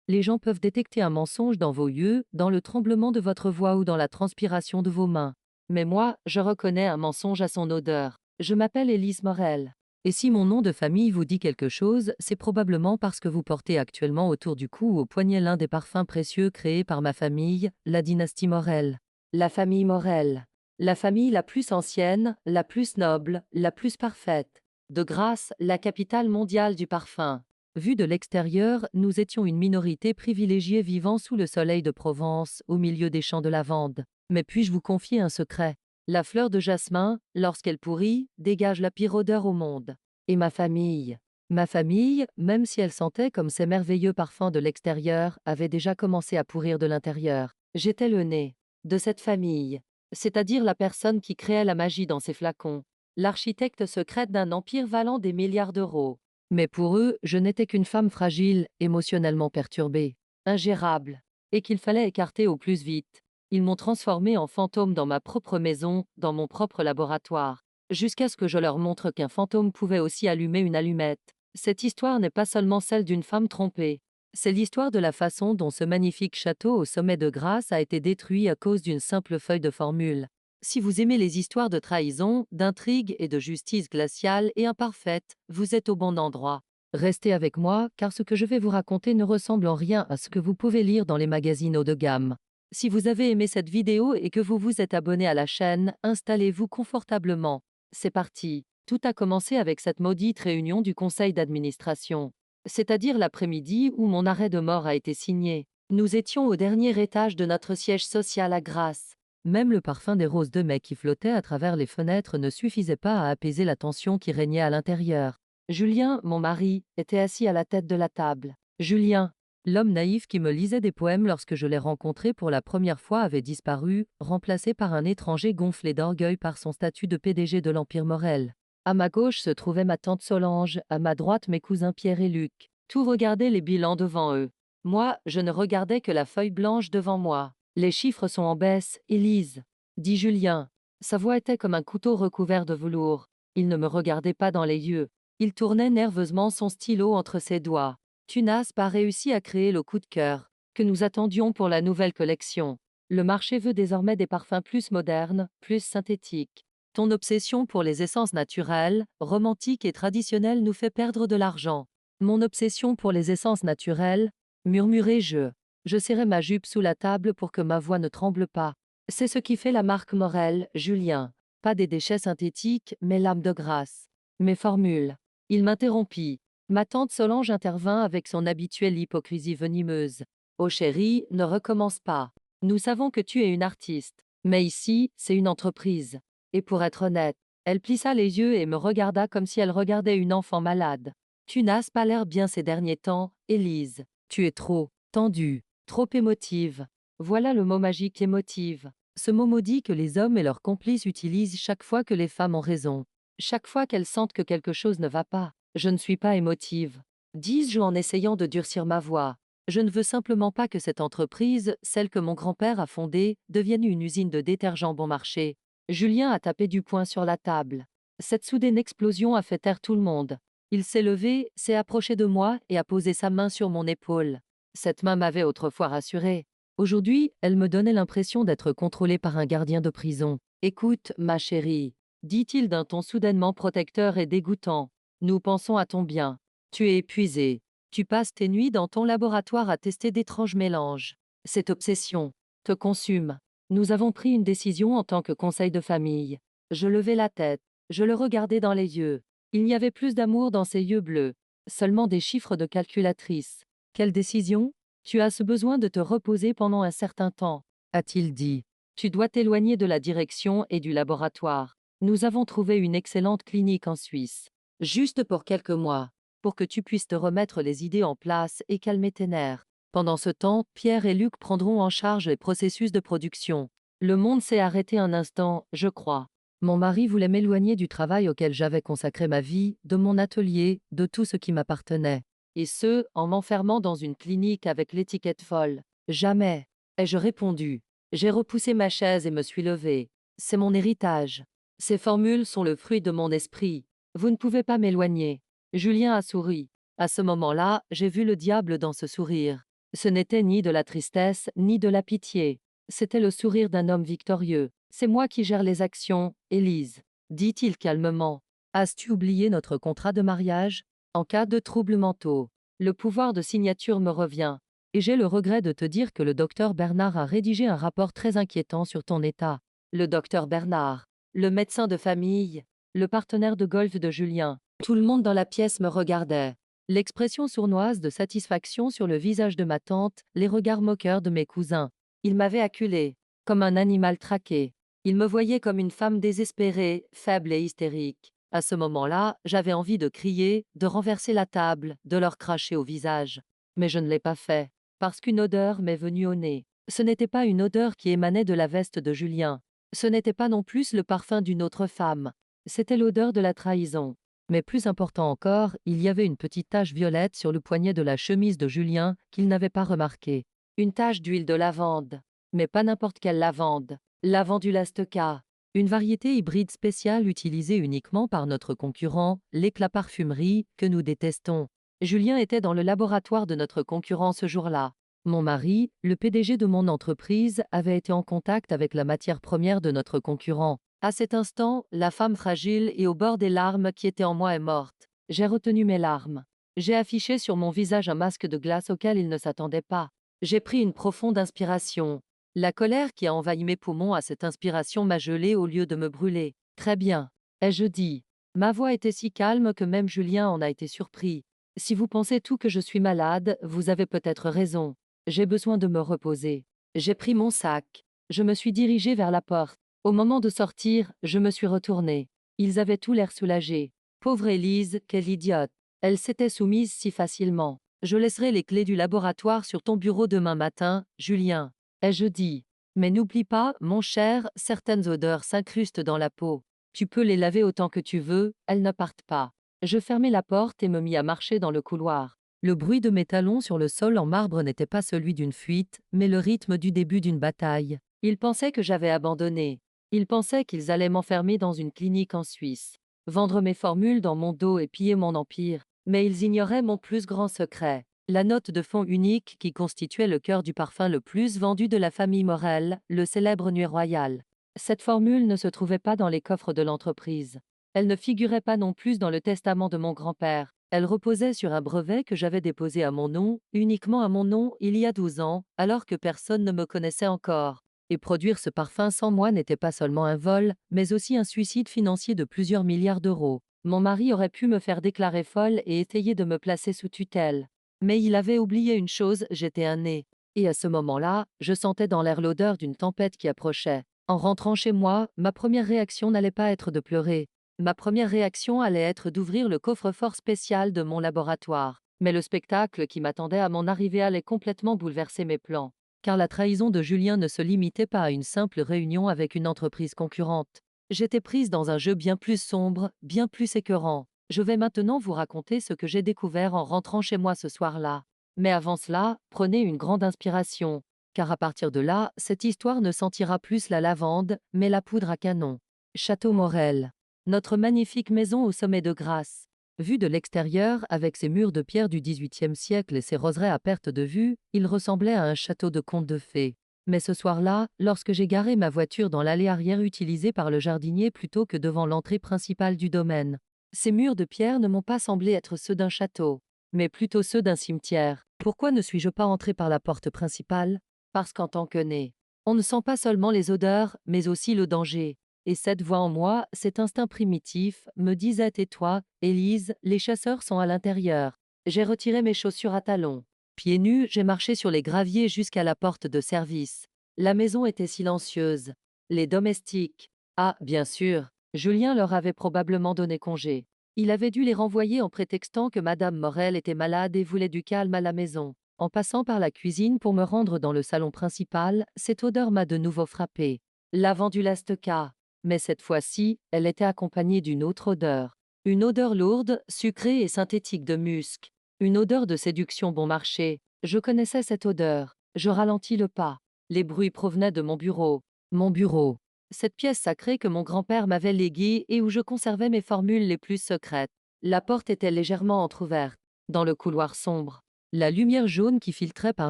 Les gens peuvent détecter un mensonge dans vos yeux, dans le tremblement de votre voix ou dans la transpiration de vos mains. Mais moi, je reconnais un mensonge à son odeur. Je m'appelle Élise Morel. Et si mon nom de famille vous dit quelque chose, c'est probablement parce que vous portez actuellement autour du cou ou au poignet l'un des parfums précieux créés par ma famille, la dynastie Morel. La famille Morel. La famille la plus ancienne, la plus noble, la plus parfaite. De Grasse, la capitale mondiale du parfum. Vu de l'extérieur, nous étions une minorité privilégiée vivant sous le soleil de Provence, au milieu des champs de lavande. Mais puis-je vous confier un secret? La fleur de jasmin, lorsqu'elle pourrit, dégage la pire odeur au monde. Et ma famille, même si elle sentait comme ces merveilleux parfums de l'extérieur, avait déjà commencé à pourrir de l'intérieur. J'étais le nez de cette famille, c'est-à-dire la personne qui créait la magie dans ces flacons, l'architecte secrète d'un empire valant des milliards d'euros. Mais pour eux, je n'étais qu'une femme fragile, émotionnellement perturbée, ingérable, et qu'il fallait écarter au plus vite. Ils m'ont transformée en fantôme dans ma propre maison, dans mon propre laboratoire, jusqu'à ce que je leur montre qu'un fantôme pouvait aussi allumer une allumette. Cette histoire n'est pas seulement celle d'une femme trompée. C'est l'histoire de la façon dont ce magnifique château au sommet de Grasse a été détruit à cause d'une simple feuille de formule. Si vous aimez les histoires de trahison, d'intrigue et de justice glaciale et imparfaite, vous êtes au bon endroit. Restez avec moi, car ce que je vais vous raconter ne ressemble en rien à ce que vous pouvez lire dans les magazines haut de gamme. Si vous avez aimé cette vidéo et que vous vous êtes abonné à la chaîne, installez-vous confortablement. C'est parti. Tout a commencé avec cette maudite réunion du conseil d'administration. C'est-à-dire l'après-midi où mon arrêt de mort a été signé. Nous étions au dernier étage de notre siège social à Grasse. Même le parfum des roses de mai qui flottait à travers les fenêtres ne suffisait pas à apaiser la tension qui régnait à l'intérieur. Julien, mon mari, était assis à la tête de la table. Julien, l'homme naïf qui me lisait des poèmes lorsque je l'ai rencontré pour la première fois, avait disparu, remplacé par un étranger gonflé d'orgueil par son statut de PDG de l'Empire Morel. À ma gauche se trouvait ma tante Solange, à ma droite mes cousins Pierre et Luc. Tous regardaient les bilans devant eux. Moi, je ne regardais que la feuille blanche devant moi. Les chiffres sont en baisse, Élise, dit Julien. Sa voix était comme un couteau recouvert de velours. Il ne me regardait pas dans les yeux. Il tournait nerveusement son stylo entre ses doigts. Tu n'as pas réussi à créer le coup de cœur que nous attendions pour la nouvelle collection. Le marché veut désormais des parfums plus modernes, plus synthétiques. Ton obsession pour les essences naturelles, romantiques et traditionnelles nous fait perdre de l'argent. Mon obsession pour les essences naturelles, murmurai-je. Je serrai ma jupe sous la table pour que ma voix ne tremble pas. C'est ce qui fait la marque Morel, Julien. Pas des déchets synthétiques, mais l'âme de grâce. Mes formules. Il m'interrompit. Ma tante Solange intervint avec son habituelle hypocrisie venimeuse. Oh chérie, ne recommence pas. Nous savons que tu es une artiste. Mais ici, c'est une entreprise. Et pour être honnête, elle plissa les yeux et me regarda comme si elle regardait une enfant malade. Tu n'as pas l'air bien ces derniers temps, Élise. Tu es trop tendue, trop émotive. Voilà le mot magique émotive. Ce mot maudit que les hommes et leurs complices utilisent chaque fois que les femmes ont raison. Chaque fois qu'elles sentent que quelque chose ne va pas. Je ne suis pas émotive, dis-je en essayant de durcir ma voix. Je ne veux simplement pas que cette entreprise, celle que mon grand-père a fondée, devienne une usine de détergents bon marché. Julien a tapé du poing sur la table. Cette soudaine explosion a fait taire tout le monde. Il s'est levé, s'est approché de moi et a posé sa main sur mon épaule. Cette main m'avait autrefois rassurée. Aujourd'hui, elle me donnait l'impression d'être contrôlée par un gardien de prison. Écoute, ma chérie, dit-il d'un ton soudainement protecteur et dégoûtant. Nous pensons à ton bien. Tu es épuisée. Tu passes tes nuits dans ton laboratoire à tester d'étranges mélanges. Cette obsession te consume. Nous avons pris une décision en tant que conseil de famille. Je levai la tête. Je le regardai dans les yeux. Il n'y avait plus d'amour dans ses yeux bleus. Seulement des chiffres de calculatrice. Quelle décision? Tu as ce besoin de te reposer pendant un certain temps, a-t-il dit. Tu dois t'éloigner de la direction et du laboratoire. Nous avons trouvé une excellente clinique en Suisse. Juste pour quelques mois, pour que tu puisses te remettre les idées en place et calmer tes nerfs. Pendant ce temps, Pierre et Luc prendront en charge les processus de production. Le monde s'est arrêté un instant, je crois. Mon mari voulait m'éloigner du travail auquel j'avais consacré ma vie, de mon atelier, de tout ce qui m'appartenait. Et ce, en m'enfermant dans une clinique avec l'étiquette folle. Jamais, ai-je répondu. J'ai repoussé ma chaise et me suis levée. C'est mon héritage. Ces formules sont le fruit de mon esprit. Vous ne pouvez pas m'éloigner. Julien a souri. À ce moment-là, j'ai vu le diable dans ce sourire. Ce n'était ni de la tristesse, ni de la pitié. C'était le sourire d'un homme victorieux. C'est moi qui gère les actions, Élise, dit-il calmement. As-tu oublié notre contrat de mariage? En cas de troubles mentaux, le pouvoir de signature me revient. Et j'ai le regret de te dire que le docteur Bernard a rédigé un rapport très inquiétant sur ton état. Le docteur Bernard, le médecin de famille, le partenaire de golf de Julien. Tout le monde dans la pièce me regardait. L'expression sournoise de satisfaction sur le visage de ma tante, les regards moqueurs de mes cousins. Ils m'avaient acculé, comme un animal traqué. Ils me voyaient comme une femme désespérée, faible et hystérique. À ce moment-là, j'avais envie de crier, de renverser la table, de leur cracher au visage. Mais je ne l'ai pas fait, parce qu'une odeur m'est venue au nez. Ce n'était pas une odeur qui émanait de la veste de Julien. Ce n'était pas non plus le parfum d'une autre femme. C'était l'odeur de la trahison. Mais plus important encore, il y avait une petite tache violette sur le poignet de la chemise de Julien qu'il n'avait pas remarquée. Une tache d'huile de lavande. Mais pas n'importe quelle lavande. Lavandula stoca. Une variété hybride spéciale utilisée uniquement par notre concurrent, l'éclat parfumerie, que nous détestons. Julien était dans le laboratoire de notre concurrent ce jour-là. Mon mari, le PDG de mon entreprise, avait été en contact avec la matière première de notre concurrent. À cet instant, la femme fragile et au bord des larmes qui étaient en moi est morte. J'ai retenu mes larmes. J'ai affiché sur mon visage un masque de glace auquel il ne s'attendait pas. J'ai pris une profonde inspiration. La colère qui a envahi mes poumons à cette inspiration m'a gelé au lieu de me brûler. Très bien, ai-je dit. Ma voix était si calme que même Julien en a été surpris. Si vous pensez tout que je suis malade, vous avez peut-être raison. J'ai besoin de me reposer. J'ai pris mon sac. Je me suis dirigée vers la porte. Au moment de sortir, je me suis retournée. Ils avaient tout l'air soulagés. Pauvre Élise, quelle idiote. Elle s'était soumise si facilement. Je laisserai les clés du laboratoire sur ton bureau demain matin, Julien. Ai-je dit. Mais n'oublie pas, mon cher, certaines odeurs s'incrustent dans la peau. Tu peux les laver autant que tu veux, elles ne partent pas. Je fermai la porte et me mis à marcher dans le couloir. Le bruit de mes talons sur le sol en marbre n'était pas celui d'une fuite, mais le rythme du début d'une bataille. Ils pensaient que j'avais abandonné. Ils pensaient qu'ils allaient m'enfermer dans une clinique en Suisse, vendre mes formules dans mon dos et piller mon empire. Mais ils ignoraient mon plus grand secret, la note de fond unique qui constituait le cœur du parfum le plus vendu de la famille Morel, le célèbre Nuit Royale. Cette formule ne se trouvait pas dans les coffres de l'entreprise. Elle ne figurait pas non plus dans le testament de mon grand-père. Elle reposait sur un brevet que j'avais déposé à mon nom, uniquement à mon nom, il y a 12 ans, alors que personne ne me connaissait encore. Et produire ce parfum sans moi n'était pas seulement un vol, mais aussi un suicide financier de plusieurs milliards d'euros. Mon mari aurait pu me faire déclarer folle et étayer de me placer sous tutelle. Mais il avait oublié une chose, j'étais un nez. Et à ce moment-là, je sentais dans l'air l'odeur d'une tempête qui approchait. En rentrant chez moi, ma première réaction n'allait pas être de pleurer. Ma première réaction allait être d'ouvrir le coffre-fort spécial de mon laboratoire. Mais le spectacle qui m'attendait à mon arrivée allait complètement bouleverser mes plans. Car la trahison de Julien ne se limitait pas à une simple réunion avec une entreprise concurrente. J'étais prise dans un jeu bien plus sombre, bien plus écœurant. Je vais maintenant vous raconter ce que j'ai découvert en rentrant chez moi ce soir-là. Mais avant cela, prenez une grande inspiration, car à partir de là, cette histoire ne sentira plus la lavande, mais la poudre à canon. Château Morel. Notre magnifique maison au sommet de Grasse. Vu de l'extérieur, avec ses murs de pierre du XVIIIe siècle et ses roseraies à perte de vue, il ressemblait à un château de conte de fées. Mais ce soir-là, lorsque j'ai garé ma voiture dans l'allée arrière utilisée par le jardinier plutôt que devant l'entrée principale du domaine, ces murs de pierre ne m'ont pas semblé être ceux d'un château, mais plutôt ceux d'un cimetière. Pourquoi ne suis-je pas entré par la porte principale? Parce qu'en tant que né, on ne sent pas seulement les odeurs, mais aussi le danger. Et cette voix en moi, cet instinct primitif, me disait tais-toi, Élise, les chasseurs sont à l'intérieur. J'ai retiré mes chaussures à talons. Pieds nus, j'ai marché sur les graviers jusqu'à la porte de service. La maison était silencieuse. Les domestiques. Ah, bien sûr, Julien leur avait probablement donné congé. Il avait dû les renvoyer en prétextant que Madame Morel était malade et voulait du calme à la maison. En passant par la cuisine pour me rendre dans le salon principal, cette odeur m'a de nouveau frappée. Lavandula stoca. Mais cette fois-ci, elle était accompagnée d'une autre odeur. Une odeur lourde, sucrée et synthétique de musc. Une odeur de séduction bon marché. Je connaissais cette odeur. Je ralentis le pas. Les bruits provenaient de mon bureau. Mon bureau. Cette pièce sacrée que mon grand-père m'avait léguée et où je conservais mes formules les plus secrètes. La porte était légèrement entr'ouverte. Dans le couloir sombre, La lumière jaune qui filtrait par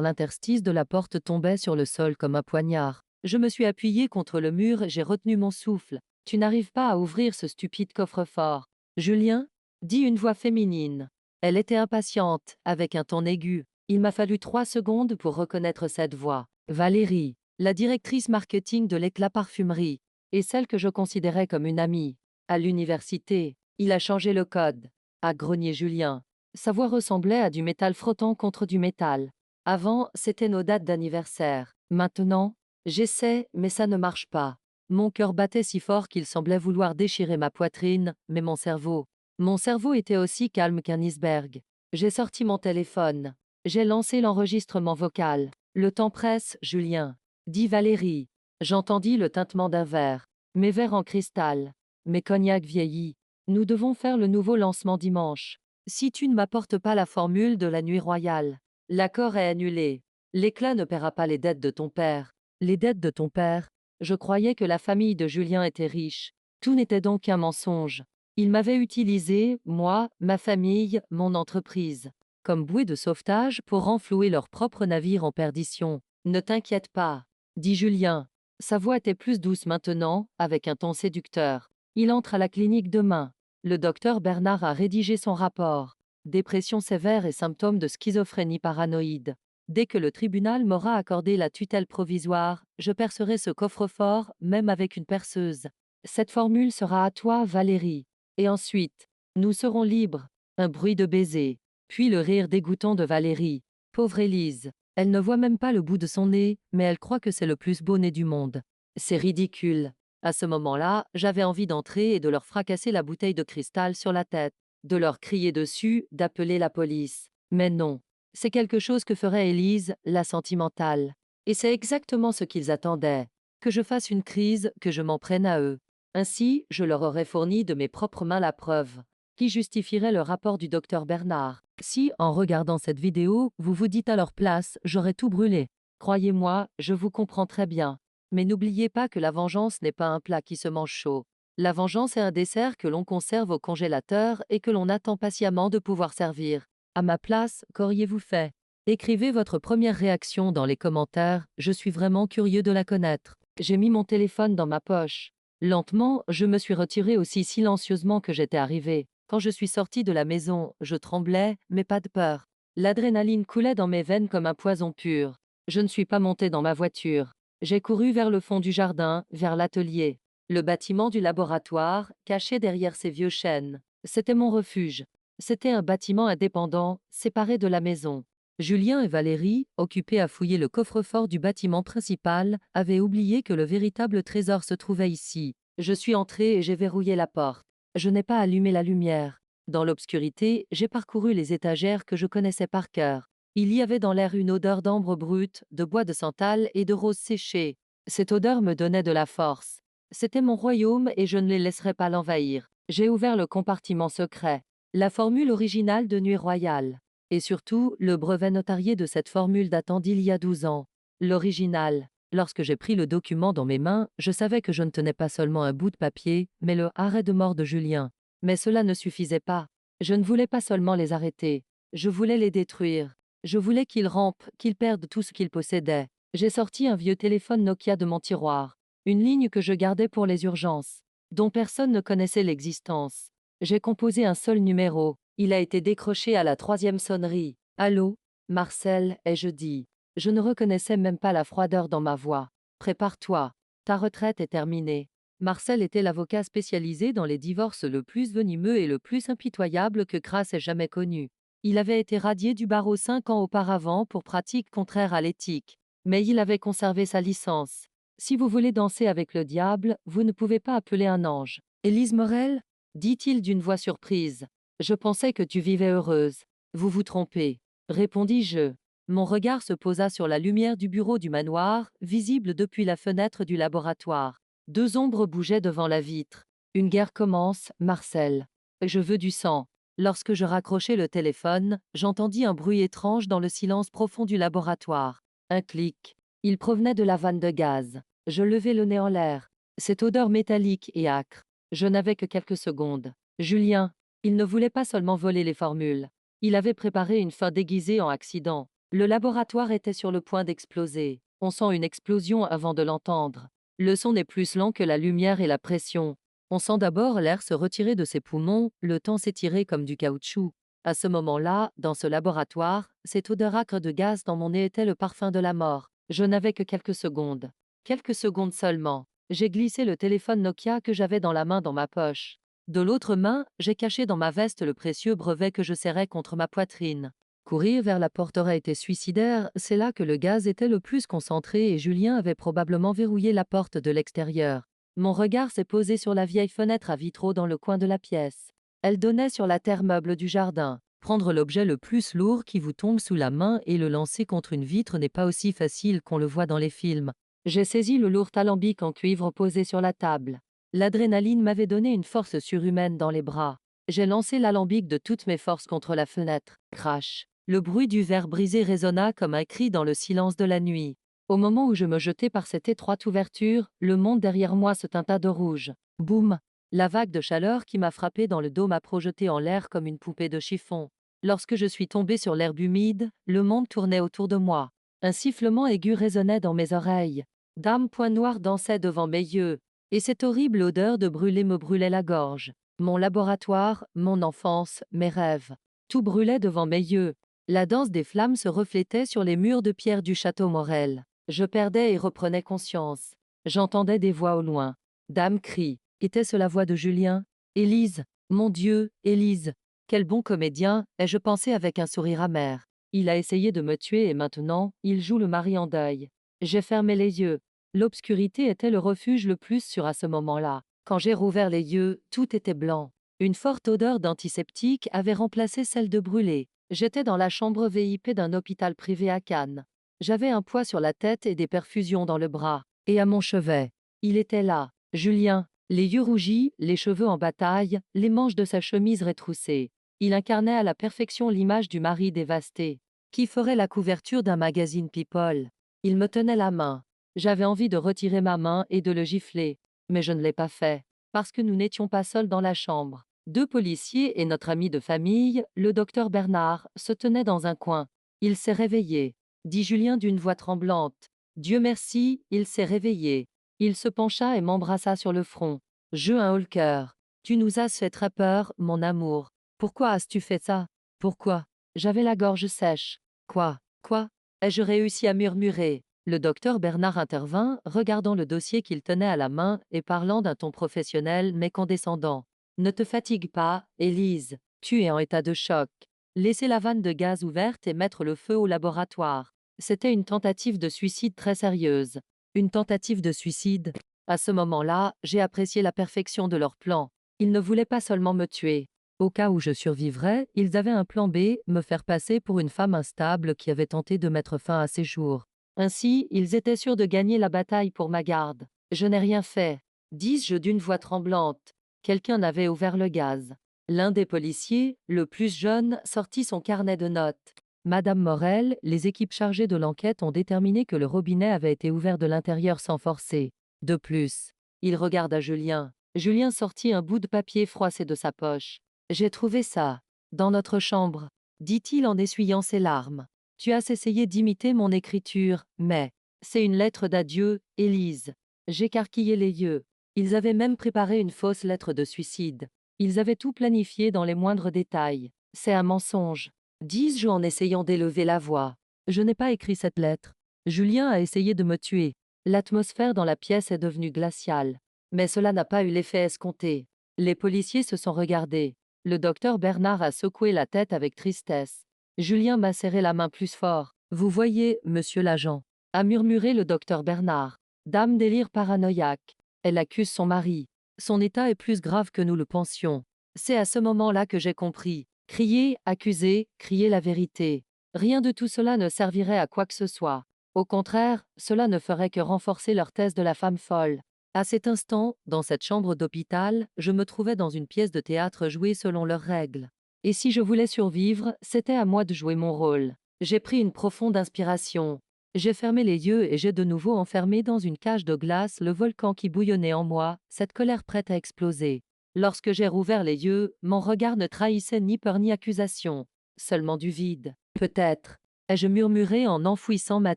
l'interstice de la porte tombait sur le sol comme un poignard. Je me suis appuyé contre le mur et j'ai retenu mon souffle. Tu n'arrives pas à ouvrir ce stupide coffre-fort. Julien, dit une voix féminine. Elle était impatiente, avec un ton aigu. Il m'a fallu 3 secondes pour reconnaître cette voix. Valérie, la directrice marketing de l'Éclat Parfumerie, et celle que je considérais comme une amie. À l'université, il a changé le code, a grogné Julien. Sa voix ressemblait à du métal frottant contre du métal. Avant, c'était nos dates d'anniversaire. Maintenant, j'essaie, mais ça ne marche pas. Mon cœur battait si fort qu'il semblait vouloir déchirer ma poitrine, mais mon cerveau était aussi calme qu'un iceberg. J'ai sorti mon téléphone. J'ai lancé l'enregistrement vocal. Le temps presse, Julien, dit Valérie. J'entendis le tintement d'un verre. Mes verres en cristal. Mes cognacs vieillis. Nous devons faire le nouveau lancement dimanche. Si tu ne m'apportes pas la formule de la nuit royale, l'accord est annulé. L'Éclat ne paiera pas les dettes de ton père. Les dettes de ton père? Je croyais que la famille de Julien était riche. Tout n'était donc qu'un mensonge. Il m'avait utilisé, moi, ma famille, mon entreprise, comme bouée de sauvetage pour renflouer leur propre navire en perdition. Ne t'inquiète pas, dit Julien. Sa voix était plus douce maintenant, avec un ton séducteur. Il entre à la clinique demain. Le docteur Bernard a rédigé son rapport. Dépression sévère et symptômes de schizophrénie paranoïde. Dès que le tribunal m'aura accordé la tutelle provisoire, je percerai ce coffre-fort, même avec une perceuse. Cette formule sera à toi, Valérie. Et ensuite, nous serons libres. Un bruit de baiser. Puis le rire dégoûtant de Valérie. Pauvre Élise. Elle ne voit même pas le bout de son nez, mais elle croit que c'est le plus beau nez du monde. C'est ridicule. À ce moment-là, j'avais envie d'entrer et de leur fracasser la bouteille de cristal sur la tête, de leur crier dessus, d'appeler la police. Mais non. C'est quelque chose que ferait Élise, la sentimentale. Et c'est exactement ce qu'ils attendaient. Que je fasse une crise, que je m'en prenne à eux. Ainsi, je leur aurais fourni de mes propres mains la preuve, qui justifierait le rapport du docteur Bernard. Si, en regardant cette vidéo, vous vous dites à leur place, j'aurais tout brûlé. Croyez-moi, je vous comprends très bien. Mais n'oubliez pas que la vengeance n'est pas un plat qui se mange chaud. La vengeance est un dessert que l'on conserve au congélateur et que l'on attend patiemment de pouvoir servir. À ma place, qu'auriez-vous fait? Écrivez votre première réaction dans les commentaires, je suis vraiment curieux de la connaître. J'ai mis mon téléphone dans ma poche. Lentement, je me suis retiré aussi silencieusement que j'étais arrivé. Quand je suis sorti de la maison, je tremblais, mais pas de peur. L'adrénaline coulait dans mes veines comme un poison pur. Je ne suis pas monté dans ma voiture. J'ai couru vers le fond du jardin, vers l'atelier. Le bâtiment du laboratoire, caché derrière ces vieux chênes. C'était mon refuge. C'était un bâtiment indépendant, séparé de la maison. Julien et Valérie, occupés à fouiller le coffre-fort du bâtiment principal, avaient oublié que le véritable trésor se trouvait ici. Je suis entré et j'ai verrouillé la porte. Je n'ai pas allumé la lumière. Dans l'obscurité, j'ai parcouru les étagères que je connaissais par cœur. Il y avait dans l'air une odeur d'ambre brute, de bois de santal et de roses séchées. Cette odeur me donnait de la force. C'était mon royaume et je ne les laisserais pas l'envahir. J'ai ouvert le compartiment secret. La formule originale de Nuit Royale. Et surtout, le brevet notarié de cette formule datant d'il y a 12 ans. L'original. Lorsque j'ai pris le document dans mes mains, je savais que je ne tenais pas seulement un bout de papier, mais le arrêt de mort de Julien. Mais cela ne suffisait pas. Je ne voulais pas seulement les arrêter. Je voulais les détruire. Je voulais qu'ils rampent, qu'ils perdent tout ce qu'ils possédaient. J'ai sorti un vieux téléphone Nokia de mon tiroir. Une ligne que je gardais pour les urgences, dont personne ne connaissait l'existence. J'ai composé un seul numéro. Il a été décroché à la 3e sonnerie. Allô, Marcel, ai-je dit. Je ne reconnaissais même pas la froideur dans ma voix. Prépare-toi. Ta retraite est terminée. Marcel était l'avocat spécialisé dans les divorces le plus venimeux et le plus impitoyable que Grasse ait jamais connu. Il avait été radié du barreau 5 ans auparavant pour pratiques contraires à l'éthique. Mais il avait conservé sa licence. Si vous voulez danser avec le diable, vous ne pouvez pas appeler un ange. Élise Morel? Dit-il d'une voix surprise. Je pensais que tu vivais heureuse. Vous vous trompez, répondis-je. Mon regard se posa sur la lumière du bureau du manoir, visible depuis la fenêtre du laboratoire. 2 ombres bougeaient devant la vitre. Une guerre commence, Marcel. Je veux du sang. Lorsque je raccrochai le téléphone, j'entendis un bruit étrange dans le silence profond du laboratoire. Un clic. Il provenait de la vanne de gaz. Je levai le nez en l'air. Cette odeur métallique et âcre. Je n'avais que quelques secondes. Julien. Il ne voulait pas seulement voler les formules. Il avait préparé une fin déguisée en accident. Le laboratoire était sur le point d'exploser. On sent une explosion avant de l'entendre. Le son n'est plus lent que la lumière et la pression. On sent d'abord l'air se retirer de ses poumons, le temps s'étirer comme du caoutchouc. À ce moment-là, dans ce laboratoire, cette odeur âcre de gaz dans mon nez était le parfum de la mort. Je n'avais que quelques secondes. Quelques secondes seulement. J'ai glissé le téléphone Nokia que j'avais dans la main dans ma poche. De l'autre main, j'ai caché dans ma veste le précieux brevet que je serrais contre ma poitrine. Courir vers la porte aurait été suicidaire, c'est là que le gaz était le plus concentré et Julien avait probablement verrouillé la porte de l'extérieur. Mon regard s'est posé sur la vieille fenêtre à vitraux dans le coin de la pièce. Elle donnait sur la terre meuble du jardin. Prendre l'objet le plus lourd qui vous tombe sous la main et le lancer contre une vitre n'est pas aussi facile qu'on le voit dans les films. J'ai saisi le lourd alambic en cuivre posé sur la table. L'adrénaline m'avait donné une force surhumaine dans les bras. J'ai lancé l'alambic de toutes mes forces contre la fenêtre. Crash. Le bruit du verre brisé résonna comme un cri dans le silence de la nuit. Au moment où je me jetais par cette étroite ouverture, le monde derrière moi se teinta de rouge. Boum! La vague de chaleur qui m'a frappé dans le dos m'a projeté en l'air comme une poupée de chiffon. Lorsque je suis tombé sur l'herbe humide, le monde tournait autour de moi. Un sifflement aigu résonnait dans mes oreilles. Dame Point Noir dansait devant mes yeux, et cette horrible odeur de brûlé me brûlait la gorge. Mon laboratoire, mon enfance, mes rêves. Tout brûlait devant mes yeux. La danse des flammes se reflétait sur les murs de pierre du château Morel. Je perdais et reprenais conscience. J'entendais des voix au loin. Dame crie. Était-ce la voix de Julien? Élise. Mon Dieu, Élise. Quel bon comédien, ai-je pensé avec un sourire amer. Il a essayé de me tuer et maintenant, il joue le mari en deuil. J'ai fermé les yeux. L'obscurité était le refuge le plus sûr à ce moment-là. Quand j'ai rouvert les yeux, tout était blanc. Une forte odeur d'antiseptique avait remplacé celle de brûlé. J'étais dans la chambre VIP d'un hôpital privé à Cannes. J'avais un poids sur la tête et des perfusions dans le bras. Et à mon chevet, il était là, Julien, les yeux rougis, les cheveux en bataille, les manches de sa chemise rétroussées. Il incarnait à la perfection l'image du mari dévasté, qui ferait la couverture d'un magazine People. Il me tenait la main. J'avais envie de retirer ma main et de le gifler, mais je ne l'ai pas fait, parce que nous n'étions pas seuls dans la chambre. 2 policiers et notre ami de famille, le docteur Bernard, se tenaient dans un coin. Il s'est réveillé, dit Julien d'une voix tremblante. Dieu merci, il s'est réveillé. Il se pencha et m'embrassa sur le front. Je un haut-le-cœur. Tu nous as fait très peur, mon amour. Pourquoi as-tu fait ça? Pourquoi? J'avais la gorge sèche. Quoi? Quoi? Ai-je réussi à murmurer? Le docteur Bernard intervint, regardant le dossier qu'il tenait à la main et parlant d'un ton professionnel mais condescendant. Ne te fatigue pas, Élise. Tu es en état de choc. Laissez la vanne de gaz ouverte et mettre le feu au laboratoire. C'était une tentative de suicide très sérieuse. Une tentative de suicide. À ce moment-là, j'ai apprécié la perfection de leur plan. Ils ne voulaient pas seulement me tuer. Au cas où je survivrais, ils avaient un plan B, me faire passer pour une femme instable qui avait tenté de mettre fin à ses jours. Ainsi, ils étaient sûrs de gagner la bataille pour ma garde. Je n'ai rien fait, dis-je d'une voix tremblante. Quelqu'un avait ouvert le gaz. L'un des policiers, le plus jeune, sortit son carnet de notes. Madame Morel, les équipes chargées de l'enquête ont déterminé que le robinet avait été ouvert de l'intérieur sans forcer. De plus, il regarda Julien. Julien sortit un bout de papier froissé de sa poche. J'ai trouvé ça, dans notre chambre, dit-il en essuyant ses larmes. Tu as essayé d'imiter mon écriture, mais c'est une lettre d'adieu, Élise. J'écarquillai les yeux. Ils avaient même préparé une fausse lettre de suicide. Ils avaient tout planifié dans les moindres détails. C'est un mensonge, dis-je en essayant d'élever la voix. Je n'ai pas écrit cette lettre. Julien a essayé de me tuer. L'atmosphère dans la pièce est devenue glaciale. Mais cela n'a pas eu l'effet escompté. Les policiers se sont regardés. Le docteur Bernard a secoué la tête avec tristesse. Julien m'a serré la main plus fort. Vous voyez, monsieur l'agent, a murmuré le docteur Bernard. Dame délire paranoïaque. Elle accuse son mari. Son état est plus grave que nous le pensions. C'est à ce moment-là que j'ai compris. Crier, accuser, crier la vérité. Rien de tout cela ne servirait à quoi que ce soit. Au contraire, cela ne ferait que renforcer leur thèse de la femme folle. À cet instant, dans cette chambre d'hôpital, je me trouvais dans une pièce de théâtre jouée selon leurs règles. Et si je voulais survivre, c'était à moi de jouer mon rôle. J'ai pris une profonde inspiration. J'ai fermé les yeux et j'ai de nouveau enfermé dans une cage de glace le volcan qui bouillonnait en moi, cette colère prête à exploser. Lorsque j'ai rouvert les yeux, mon regard ne trahissait ni peur ni accusation. seulement du vide. Peut-être, ai-je murmuré en enfouissant ma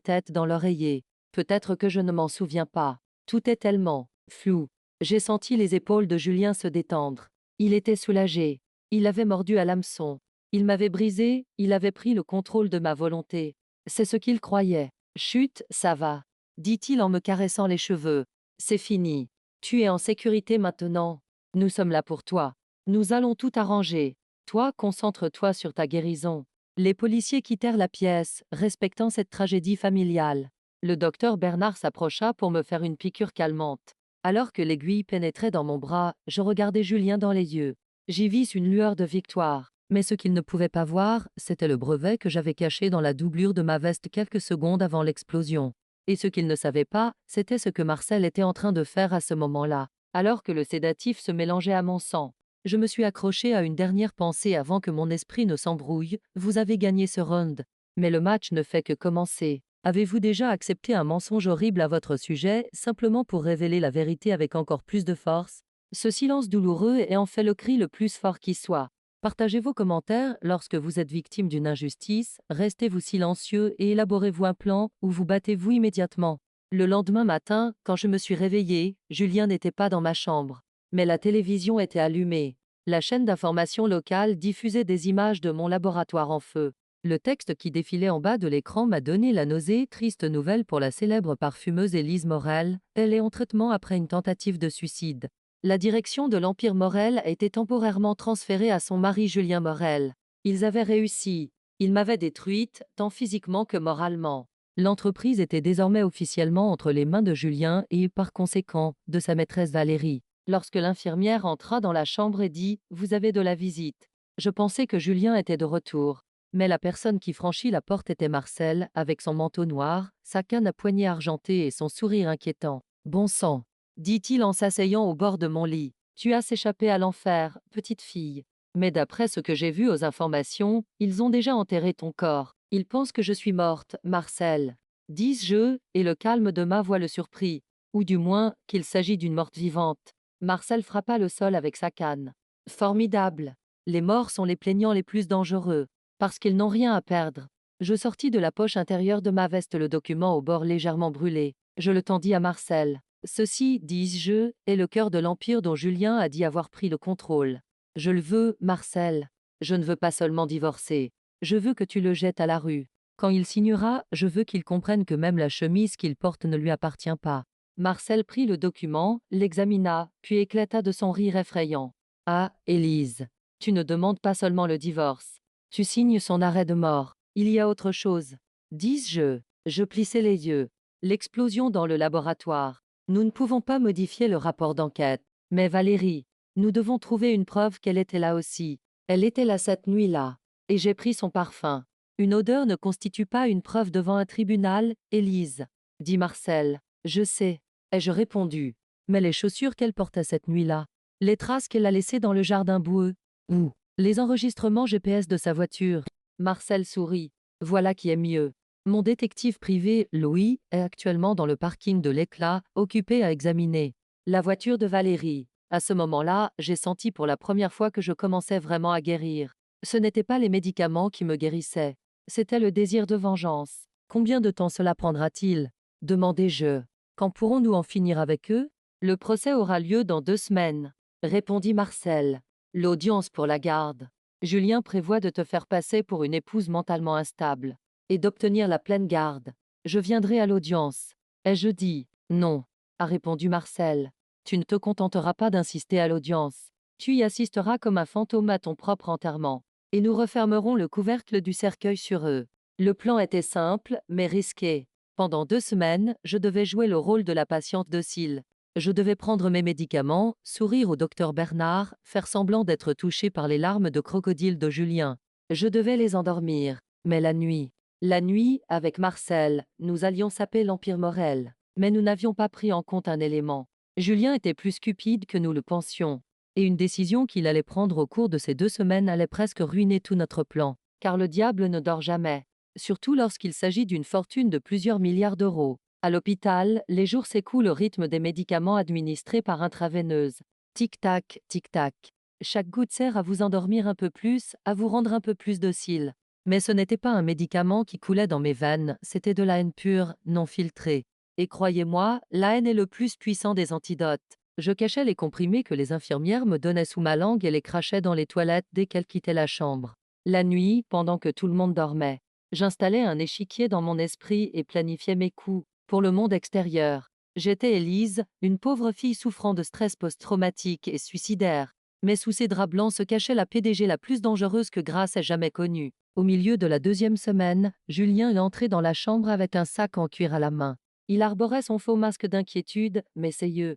tête dans l'oreiller. Peut-être que je ne m'en souviens pas. Tout est tellement flou. J'ai senti les épaules de Julien se détendre. Il était soulagé. Il avait mordu à l'hameçon. Il m'avait brisé, il avait pris le contrôle de ma volonté. C'est ce qu'il croyait. Chut, ça va, dit-il en me caressant les cheveux. C'est fini. Tu es en sécurité maintenant. Nous sommes là pour toi. Nous allons tout arranger. Toi, concentre-toi sur ta guérison. Les policiers quittèrent la pièce, respectant cette tragédie familiale. Le docteur Bernard s'approcha pour me faire une piqûre calmante. Alors que l'aiguille pénétrait dans mon bras, je regardais Julien dans les yeux. J'y vis une lueur de victoire. Mais ce qu'il ne pouvait pas voir, c'était le brevet que j'avais caché dans la doublure de ma veste quelques secondes avant l'explosion. Et ce qu'il ne savait pas, c'était ce que Marcel était en train de faire à ce moment-là, alors que le sédatif se mélangeait à mon sang. Je me suis accroché à une dernière pensée avant que mon esprit ne s'embrouille. Vous avez gagné ce round. Mais le match ne fait que commencer. Avez-vous déjà accepté un mensonge horrible à votre sujet, simplement pour révéler la vérité avec encore plus de force? Ce silence douloureux est en fait le cri le plus fort qui soit. Partagez vos commentaires lorsque vous êtes victime d'une injustice, restez-vous silencieux et élaborez-vous un plan ou vous battez-vous immédiatement. Le lendemain matin, quand je me suis réveillée, Julien n'était pas dans ma chambre. Mais la télévision était allumée. La chaîne d'information locale diffusait des images de mon laboratoire en feu. Le texte qui défilait en bas de l'écran m'a donné la nausée, triste nouvelle pour la célèbre parfumeuse Élise Morel, elle est en traitement après une tentative de suicide. La direction de l'Empire Morel a été temporairement transférée à son mari Julien Morel. Ils avaient réussi. Ils m'avaient détruite, tant physiquement que moralement. L'entreprise était désormais officiellement entre les mains de Julien et, par conséquent, de sa maîtresse Valérie. Lorsque l'infirmière entra dans la chambre et dit « Vous avez de la visite », je pensais que Julien était de retour. Mais la personne qui franchit la porte était Marcel, avec son manteau noir, sa canne à poignée argentée et son sourire inquiétant. « Bon sang !» dit-il en s'asseyant au bord de mon lit. « Tu as s'échappé à l'enfer, petite fille. Mais d'après ce que j'ai vu aux informations, ils ont déjà enterré ton corps. Ils pensent que je suis morte, Marcel. » dis-je, et le calme de ma voix le surprit. Ou du moins, qu'il s'agit d'une morte vivante. Marcel frappa le sol avec sa canne. « Formidable. Les morts sont les plaignants les plus dangereux, parce qu'ils n'ont rien à perdre. » Je sortis de la poche intérieure de ma veste le document au bord légèrement brûlé. Je le tendis à Marcel. « Ceci, dis-je, est le cœur de l'Empire dont Julien a dit avoir pris le contrôle. Je le veux, Marcel. Je ne veux pas seulement divorcer. Je veux que tu le jettes à la rue. Quand il signera, je veux qu'il comprenne que même la chemise qu'il porte ne lui appartient pas. » Marcel prit le document, l'examina, puis éclata de son rire effrayant. « Ah, Élise, tu ne demandes pas seulement le divorce. Tu signes son arrêt de mort. Il y a autre chose. » dis-je. Je plissai les yeux. L'explosion dans le laboratoire. Nous ne pouvons pas modifier le rapport d'enquête. Mais Valérie, nous devons trouver une preuve qu'elle était là aussi. Elle était là cette nuit-là. Et j'ai pris son parfum. Une odeur ne constitue pas une preuve devant un tribunal, Élise, dit Marcel. Je sais, ai-je répondu. Mais les chaussures qu'elle portait cette nuit-là, les traces qu'elle a laissées dans le jardin boueux, ou les enregistrements GPS de sa voiture. Marcel sourit. Voilà qui est mieux. Mon détective privé, Louis, est actuellement dans le parking de l'Éclat, occupé à examiner la voiture de Valérie. À ce moment-là, j'ai senti pour la première fois que je commençais vraiment à guérir. Ce n'étaient pas les médicaments qui me guérissaient. C'était le désir de vengeance. Combien de temps cela prendra-t-il? Demandai-je. Quand pourrons-nous en finir avec eux? Le procès aura lieu dans 2 semaines, répondit Marcel. L'audience pour la garde. Julien prévoit de te faire passer pour une épouse mentalement instable et d'obtenir la pleine garde. Je viendrai à l'audience. Ai-je dit? Non, a répondu Marcel. Tu ne te contenteras pas d'insister à l'audience. Tu y assisteras comme un fantôme à ton propre enterrement. Et nous refermerons le couvercle du cercueil sur eux. Le plan était simple, mais risqué. Pendant 2 semaines, je devais jouer le rôle de la patiente docile. Je devais prendre mes médicaments, sourire au docteur Bernard, faire semblant d'être touché par les larmes de crocodile de Julien. Je devais les endormir. Mais la nuit, avec Marcel, nous allions saper l'Empire Morel. Mais nous n'avions pas pris en compte un élément. Julien était plus cupide que nous le pensions. Et une décision qu'il allait prendre au cours de ces 2 semaines allait presque ruiner tout notre plan. Car le diable ne dort jamais. Surtout lorsqu'il s'agit d'une fortune de plusieurs milliards d'euros. À l'hôpital, les jours s'écoulent au rythme des médicaments administrés par intraveineuse. Tic-tac, tic-tac. Chaque goutte sert à vous endormir un peu plus, à vous rendre un peu plus docile. Mais ce n'était pas un médicament qui coulait dans mes veines, c'était de la haine pure, non filtrée. Et croyez-moi, la haine est le plus puissant des antidotes. Je cachais les comprimés que les infirmières me donnaient sous ma langue et les crachais dans les toilettes dès qu'elles quittaient la chambre. La nuit, pendant que tout le monde dormait, j'installais un échiquier dans mon esprit et planifiais mes coups pour le monde extérieur. J'étais Élise, une pauvre fille souffrant de stress post-traumatique et suicidaire. Mais sous ses draps blancs se cachait la PDG la plus dangereuse que Grace ait jamais connue. Au milieu de la 2e semaine, Julien est entré dans la chambre avec un sac en cuir à la main. Il arborait son faux masque d'inquiétude, mais ses yeux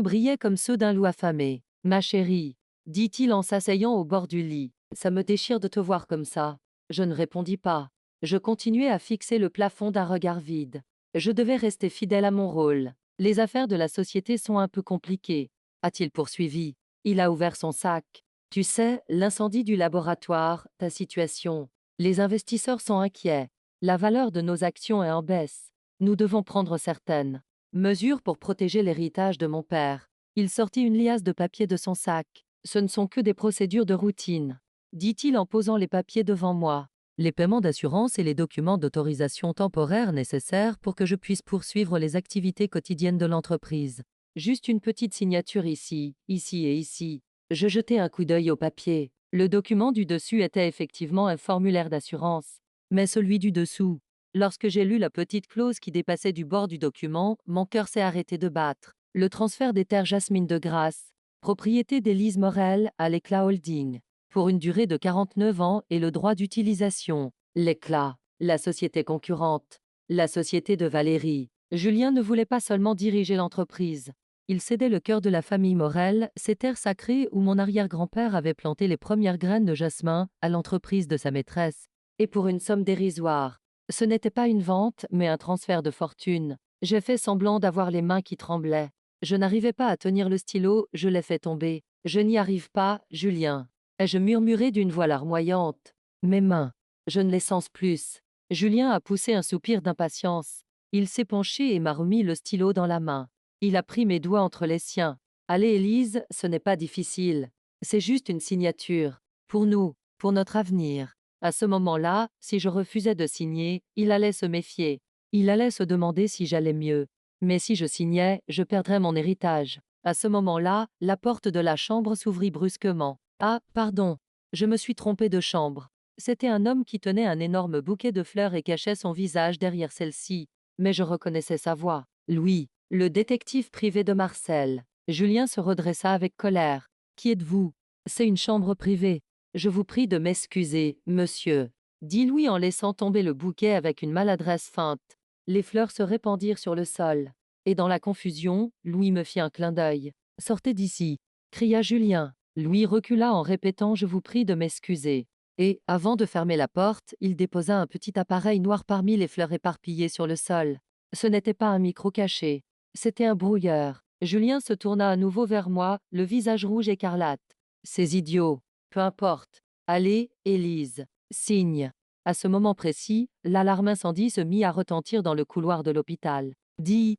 brillaient comme ceux d'un loup affamé. « Ma chérie, dit-il en s'asseyant au bord du lit, ça me déchire de te voir comme ça. » Je ne répondis pas. Je continuais à fixer le plafond d'un regard vide. Je devais rester fidèle à mon rôle. Les affaires de la société sont un peu compliquées, a-t-il poursuivi. Il a ouvert son sac. Tu sais, l'incendie du laboratoire, ta situation. Les investisseurs sont inquiets. La valeur de nos actions est en baisse. Nous devons prendre certaines mesures pour protéger l'héritage de mon père. Il sortit une liasse de papier de son sac. Ce ne sont que des procédures de routine, dit-il en posant les papiers devant moi. Les paiements d'assurance et les documents d'autorisation temporaire nécessaires pour que je puisse poursuivre les activités quotidiennes de l'entreprise. Juste une petite signature ici, ici et ici. Je jetai un coup d'œil au papier. Le document du dessus était effectivement un formulaire d'assurance. Mais celui du dessous. Lorsque j'ai lu la petite clause qui dépassait du bord du document, mon cœur s'est arrêté de battre. Le transfert des terres Jasmine de Grasse, propriété d'Élise Morel, à l'Éclat Holding, pour une durée de 49 ans et le droit d'utilisation. L'Éclat, la société concurrente, la société de Valérie. Julien ne voulait pas seulement diriger l'entreprise. Il cédait le cœur de la famille Morel, ces terres sacrées où mon arrière-grand-père avait planté les premières graines de jasmin, à l'entreprise de sa maîtresse. Et pour une somme dérisoire. Ce n'était pas une vente, mais un transfert de fortune. J'ai fait semblant d'avoir les mains qui tremblaient. Je n'arrivais pas à tenir le stylo, je l'ai fait tomber. Je n'y arrive pas, Julien. Ai-je murmuré d'une voix larmoyante. Mes mains. Je ne les sens plus. Julien a poussé un soupir d'impatience. Il s'est penché et m'a remis le stylo dans la main. Il a pris mes doigts entre les siens. Allez, Élise, ce n'est pas difficile. C'est juste une signature. Pour nous, pour notre avenir. À ce moment-là, si je refusais de signer, il allait se méfier. Il allait se demander si j'allais mieux. Mais si je signais, je perdrais mon héritage. À ce moment-là, la porte de la chambre s'ouvrit brusquement. Ah, pardon. Je me suis trompée de chambre. C'était un homme qui tenait un énorme bouquet de fleurs et cachait son visage derrière celle-ci. Mais je reconnaissais sa voix. Louis, le détective privé de Marcel. Julien se redressa avec colère. Qui êtes-vous? C'est une chambre privée. Je vous prie de m'excuser, monsieur, dit Louis en laissant tomber le bouquet avec une maladresse feinte. Les fleurs se répandirent sur le sol. Et dans la confusion, Louis me fit un clin d'œil. Sortez d'ici, cria Julien. Louis recula en répétant « Je vous prie de m'excuser ». Et, avant de fermer la porte, il déposa un petit appareil noir parmi les fleurs éparpillées sur le sol. Ce n'était pas un micro caché. C'était un brouilleur. Julien se tourna à nouveau vers moi, le visage rouge écarlate. Ces idiots. Peu importe. Allez, Élise. Signe. À ce moment précis, l'alarme incendie se mit à retentir dans le couloir de l'hôpital. Dis,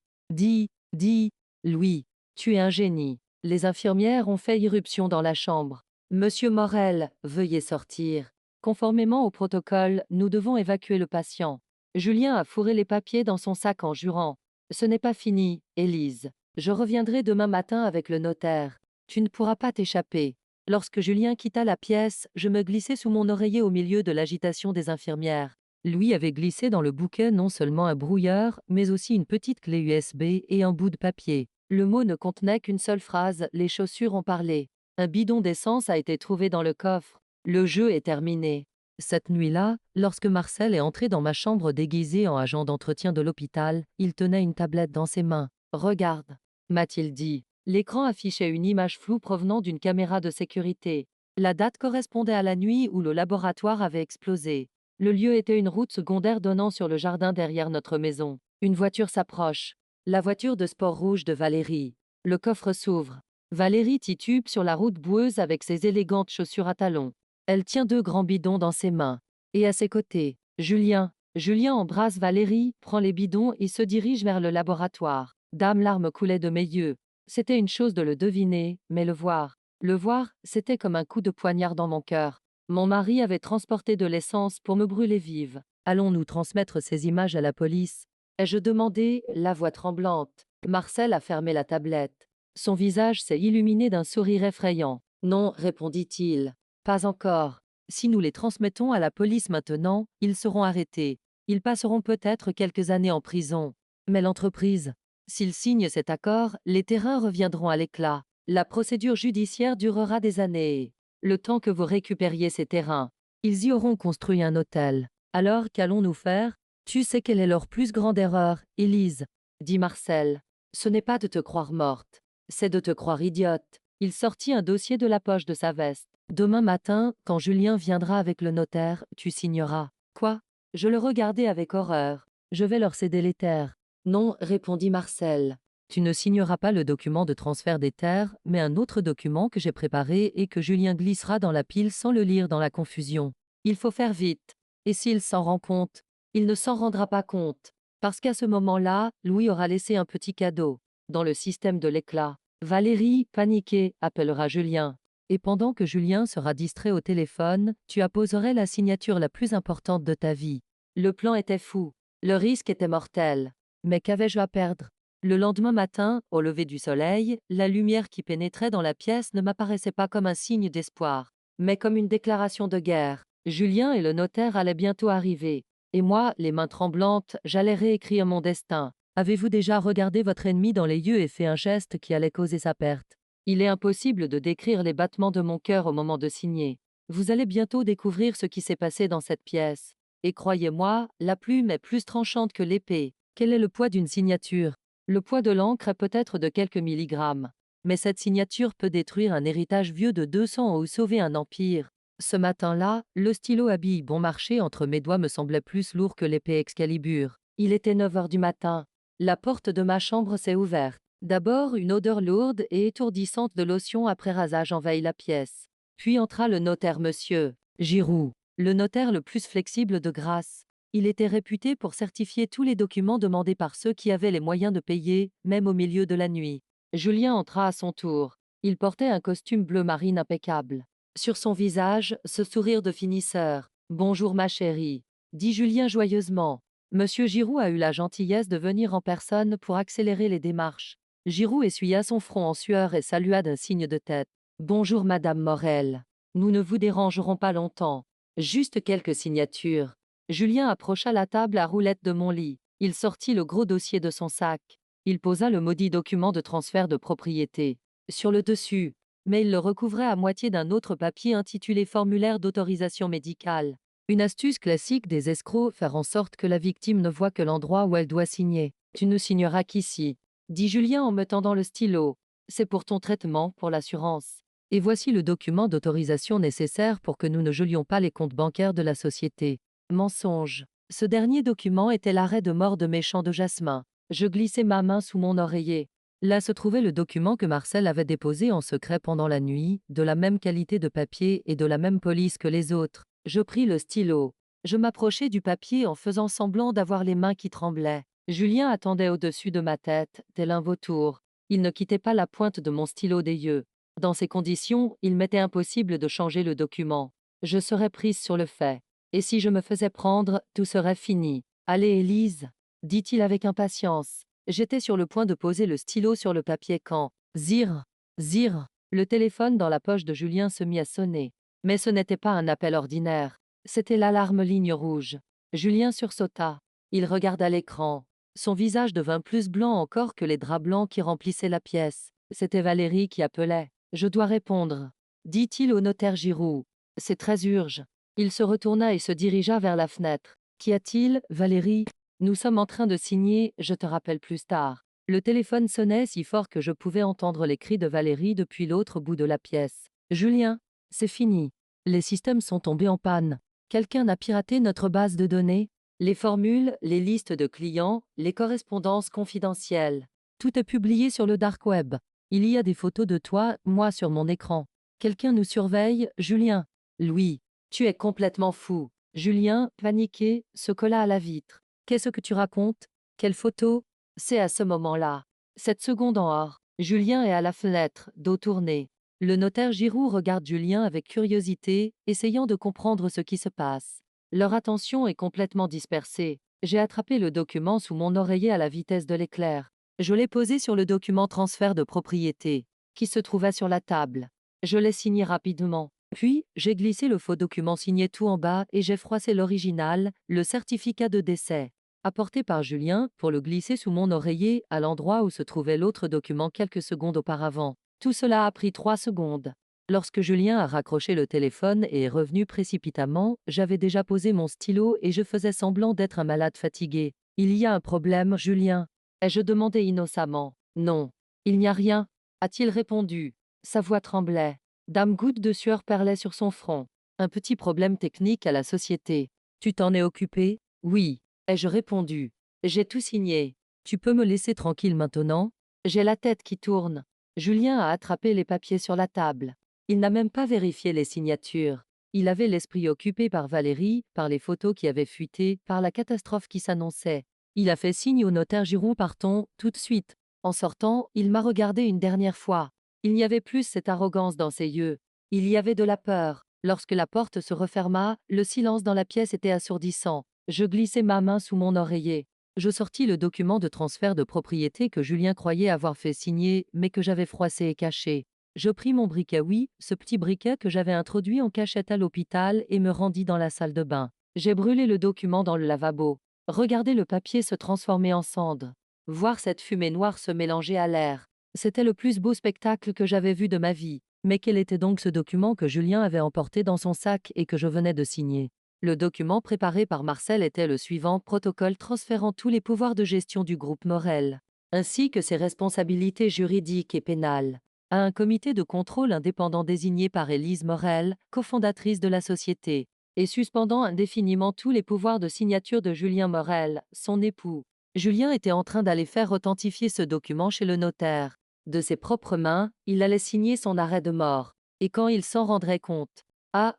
Louis, tu es un génie. Les infirmières ont fait irruption dans la chambre. Monsieur Morel, veuillez sortir. Conformément au protocole, nous devons évacuer le patient. Julien a fourré les papiers dans son sac en jurant. Ce n'est pas fini, Élise. Je reviendrai demain matin avec le notaire. Tu ne pourras pas t'échapper. Lorsque Julien quitta la pièce, je me glissai sous mon oreiller au milieu de l'agitation des infirmières. Lui avait glissé dans le bouquet non seulement un brouilleur, mais aussi une petite clé USB et un bout de papier. Le mot ne contenait qu'une seule phrase, les chaussures ont parlé. Un bidon d'essence a été trouvé dans le coffre. Le jeu est terminé. Cette nuit-là, lorsque Marcel est entré dans ma chambre déguisé en agent d'entretien de l'hôpital, il tenait une tablette dans ses mains. « Regarde », m'a-t-il dit. L'écran affichait une image floue provenant d'une caméra de sécurité. La date correspondait à la nuit où le laboratoire avait explosé. Le lieu était une route secondaire donnant sur le jardin derrière notre maison. Une voiture s'approche. La voiture de sport rouge de Valérie. Le coffre s'ouvre. Valérie titube sur la route boueuse avec ses élégantes chaussures à talons. Elle tient 2 grands bidons dans ses mains. Et à ses côtés, Julien. Julien embrasse Valérie, prend les bidons et se dirige vers le laboratoire. Dame, larmes coulaient de mes yeux. C'était une chose de le deviner, mais le voir. Le voir, c'était comme un coup de poignard dans mon cœur. Mon mari avait transporté de l'essence pour me brûler vive. Allons-nous transmettre ces images à la police? Ai-je demandé, la voix tremblante. Marcel a fermé la tablette. Son visage s'est illuminé d'un sourire effrayant. Non, répondit-il. Pas encore. Si nous les transmettons à la police maintenant, ils seront arrêtés. Ils passeront peut-être quelques années en prison. Mais l'entreprise? S'ils signent cet accord, les terrains reviendront à l'éclat. La procédure judiciaire durera des années. Le temps que vous récupériez ces terrains, ils y auront construit un hôtel. Alors qu'allons-nous faire? Tu sais quelle est leur plus grande erreur, Élise, dit Marcel. Ce n'est pas de te croire morte, c'est de te croire idiote. Il sortit un dossier de la poche de sa veste. Demain matin, quand Julien viendra avec le notaire, tu signeras. Quoi? Je le regardai avec horreur. Je vais leur céder les terres. Non, répondit Marcel. Tu ne signeras pas le document de transfert des terres, mais un autre document que j'ai préparé et que Julien glissera dans la pile sans le lire dans la confusion. Il faut faire vite. Et s'il s'en rend compte? Il ne s'en rendra pas compte. Parce qu'à ce moment-là, Louis aura laissé un petit cadeau. Dans le système de l'éclat. Valérie, paniquée, appellera Julien. Et pendant que Julien sera distrait au téléphone, tu apposerais la signature la plus importante de ta vie. Le plan était fou. Le risque était mortel. Mais qu'avais-je à perdre? Le lendemain matin, au lever du soleil, la lumière qui pénétrait dans la pièce ne m'apparaissait pas comme un signe d'espoir, mais comme une déclaration de guerre. Julien et le notaire allaient bientôt arriver. Et moi, les mains tremblantes, j'allais réécrire mon destin. Avez-vous déjà regardé votre ennemi dans les yeux et fait un geste qui allait causer sa perte? Il est impossible de décrire les battements de mon cœur au moment de signer. Vous allez bientôt découvrir ce qui s'est passé dans cette pièce. Et croyez-moi, la plume est plus tranchante que l'épée. Quel est le poids d'une signature? Le poids de l'encre est peut-être de quelques milligrammes. Mais cette signature peut détruire un héritage vieux de 200 ans ou sauver un empire. Ce matin-là, le stylo à billes bon marché entre mes doigts me semblait plus lourd que l'épée Excalibur. Il était 9 heures du matin. La porte de ma chambre s'est ouverte. D'abord, une odeur lourde et étourdissante de lotion après rasage envahit la pièce. Puis entra le notaire monsieur Giroux, le notaire le plus flexible de Grasse. Il était réputé pour certifier tous les documents demandés par ceux qui avaient les moyens de payer, même au milieu de la nuit. Julien entra à son tour. Il portait un costume bleu marine impeccable. Sur son visage, ce sourire de finisseur. « Bonjour ma chérie », dit Julien joyeusement. Monsieur Giroux a eu la gentillesse de venir en personne pour accélérer les démarches. Giroux essuya son front en sueur et salua d'un signe de tête. « Bonjour madame Morel. Nous ne vous dérangerons pas longtemps. Juste quelques signatures. » Julien approcha la table à roulettes de mon lit. Il sortit le gros dossier de son sac. Il posa le maudit document de transfert de propriété sur le dessus, mais il le recouvrait à moitié d'un autre papier intitulé Formulaire d'autorisation médicale. Une astuce classique des escrocs, faire en sorte que la victime ne voie que l'endroit où elle doit signer. Tu ne signeras qu'ici, dit Julien en me tendant le stylo. C'est pour ton traitement, pour l'assurance. Et voici le document d'autorisation nécessaire pour que nous ne gelions pas les comptes bancaires de la société. Mensonge. Ce dernier document était l'arrêt de mort de Méchant de Jasmin. Je glissai ma main sous mon oreiller. Là se trouvait le document que Marcel avait déposé en secret pendant la nuit, de la même qualité de papier et de la même police que les autres. Je pris le stylo. Je m'approchai du papier en faisant semblant d'avoir les mains qui tremblaient. Julien attendait au-dessus de ma tête, tel un vautour. Il ne quittait pas la pointe de mon stylo des yeux. Dans ces conditions, il m'était impossible de changer le document. Je serais prise sur le fait. Et si je me faisais prendre, tout serait fini. Allez, Élise, dit-il avec impatience. J'étais sur le point de poser le stylo sur le papier quand, zir, zir, le téléphone dans la poche de Julien se mit à sonner. Mais ce n'était pas un appel ordinaire. C'était l'alarme ligne rouge. Julien sursauta. Il regarda l'écran. Son visage devint plus blanc encore que les draps blancs qui remplissaient la pièce. C'était Valérie qui appelait. Je dois répondre, dit-il au notaire Giroux. C'est très urgent. Il se retourna et se dirigea vers la fenêtre. Qu'y a-t-il, Valérie? Nous sommes en train de signer, je te rappelle plus tard. Le téléphone sonnait si fort que je pouvais entendre les cris de Valérie depuis l'autre bout de la pièce. Julien, c'est fini. Les systèmes sont tombés en panne. Quelqu'un a piraté notre base de données. Les formules, les listes de clients, les correspondances confidentielles. Tout est publié sur le dark web. Il y a des photos de toi, moi sur mon écran. Quelqu'un nous surveille, Julien. Louis. Tu es complètement fou. Julien, paniqué, se colla à la vitre. Qu'est-ce que tu racontes? Quelle photo? C'est à ce moment-là. Cette seconde en or. Julien est à la fenêtre, dos tourné. Le notaire Giroux regarde Julien avec curiosité, essayant de comprendre ce qui se passe. Leur attention est complètement dispersée. J'ai attrapé le document sous mon oreiller à la vitesse de l'éclair. Je l'ai posé sur le document transfert de propriété, qui se trouvait sur la table. Je l'ai signé rapidement. Puis, j'ai glissé le faux document signé tout en bas et j'ai froissé l'original, le certificat de décès, apporté par Julien, pour le glisser sous mon oreiller à l'endroit où se trouvait l'autre document quelques secondes auparavant. Tout cela a pris 3 secondes. Lorsque Julien a raccroché le téléphone et est revenu précipitamment, j'avais déjà posé mon stylo et je faisais semblant d'être un malade fatigué. « Il y a un problème, Julien ?» ai-je demandé innocemment. « Non, il n'y a rien », a-t-il répondu. Sa voix tremblait. Gouttes de sueur perlaient sur son front. Un petit problème technique à la société. Tu t'en es occupé? Oui, ai-je répondu. J'ai tout signé. Tu peux me laisser tranquille maintenant? J'ai la tête qui tourne. Julien a attrapé les papiers sur la table. Il n'a même pas vérifié les signatures. Il avait l'esprit occupé par Valérie, par les photos qui avaient fuité, par la catastrophe qui s'annonçait. Il a fait signe au notaire Giroux partons, tout de suite. En sortant, il m'a regardé une dernière fois. Il n'y avait plus cette arrogance dans ses yeux. Il y avait de la peur. Lorsque la porte se referma, le silence dans la pièce était assourdissant. Je glissai ma main sous mon oreiller. Je sortis le document de transfert de propriété que Julien croyait avoir fait signer, mais que j'avais froissé et caché. Je pris mon briquet, oui, ce petit briquet que j'avais introduit en cachette à l'hôpital, et me rendis dans la salle de bain. J'ai brûlé le document dans le lavabo. Regarder le papier se transformer en cendres. Voir cette fumée noire se mélanger à l'air. C'était le plus beau spectacle que j'avais vu de ma vie. Mais quel était donc ce document que Julien avait emporté dans son sac et que je venais de signer? Le document préparé par Marcel était le suivant: protocole transférant tous les pouvoirs de gestion du groupe Morel, ainsi que ses responsabilités juridiques et pénales, à un comité de contrôle indépendant désigné par Élise Morel, cofondatrice de la société, et suspendant indéfiniment tous les pouvoirs de signature de Julien Morel, son époux. Julien était en train d'aller faire authentifier ce document chez le notaire. De ses propres mains, il allait signer son arrêt de mort. Et quand il s'en rendrait compte,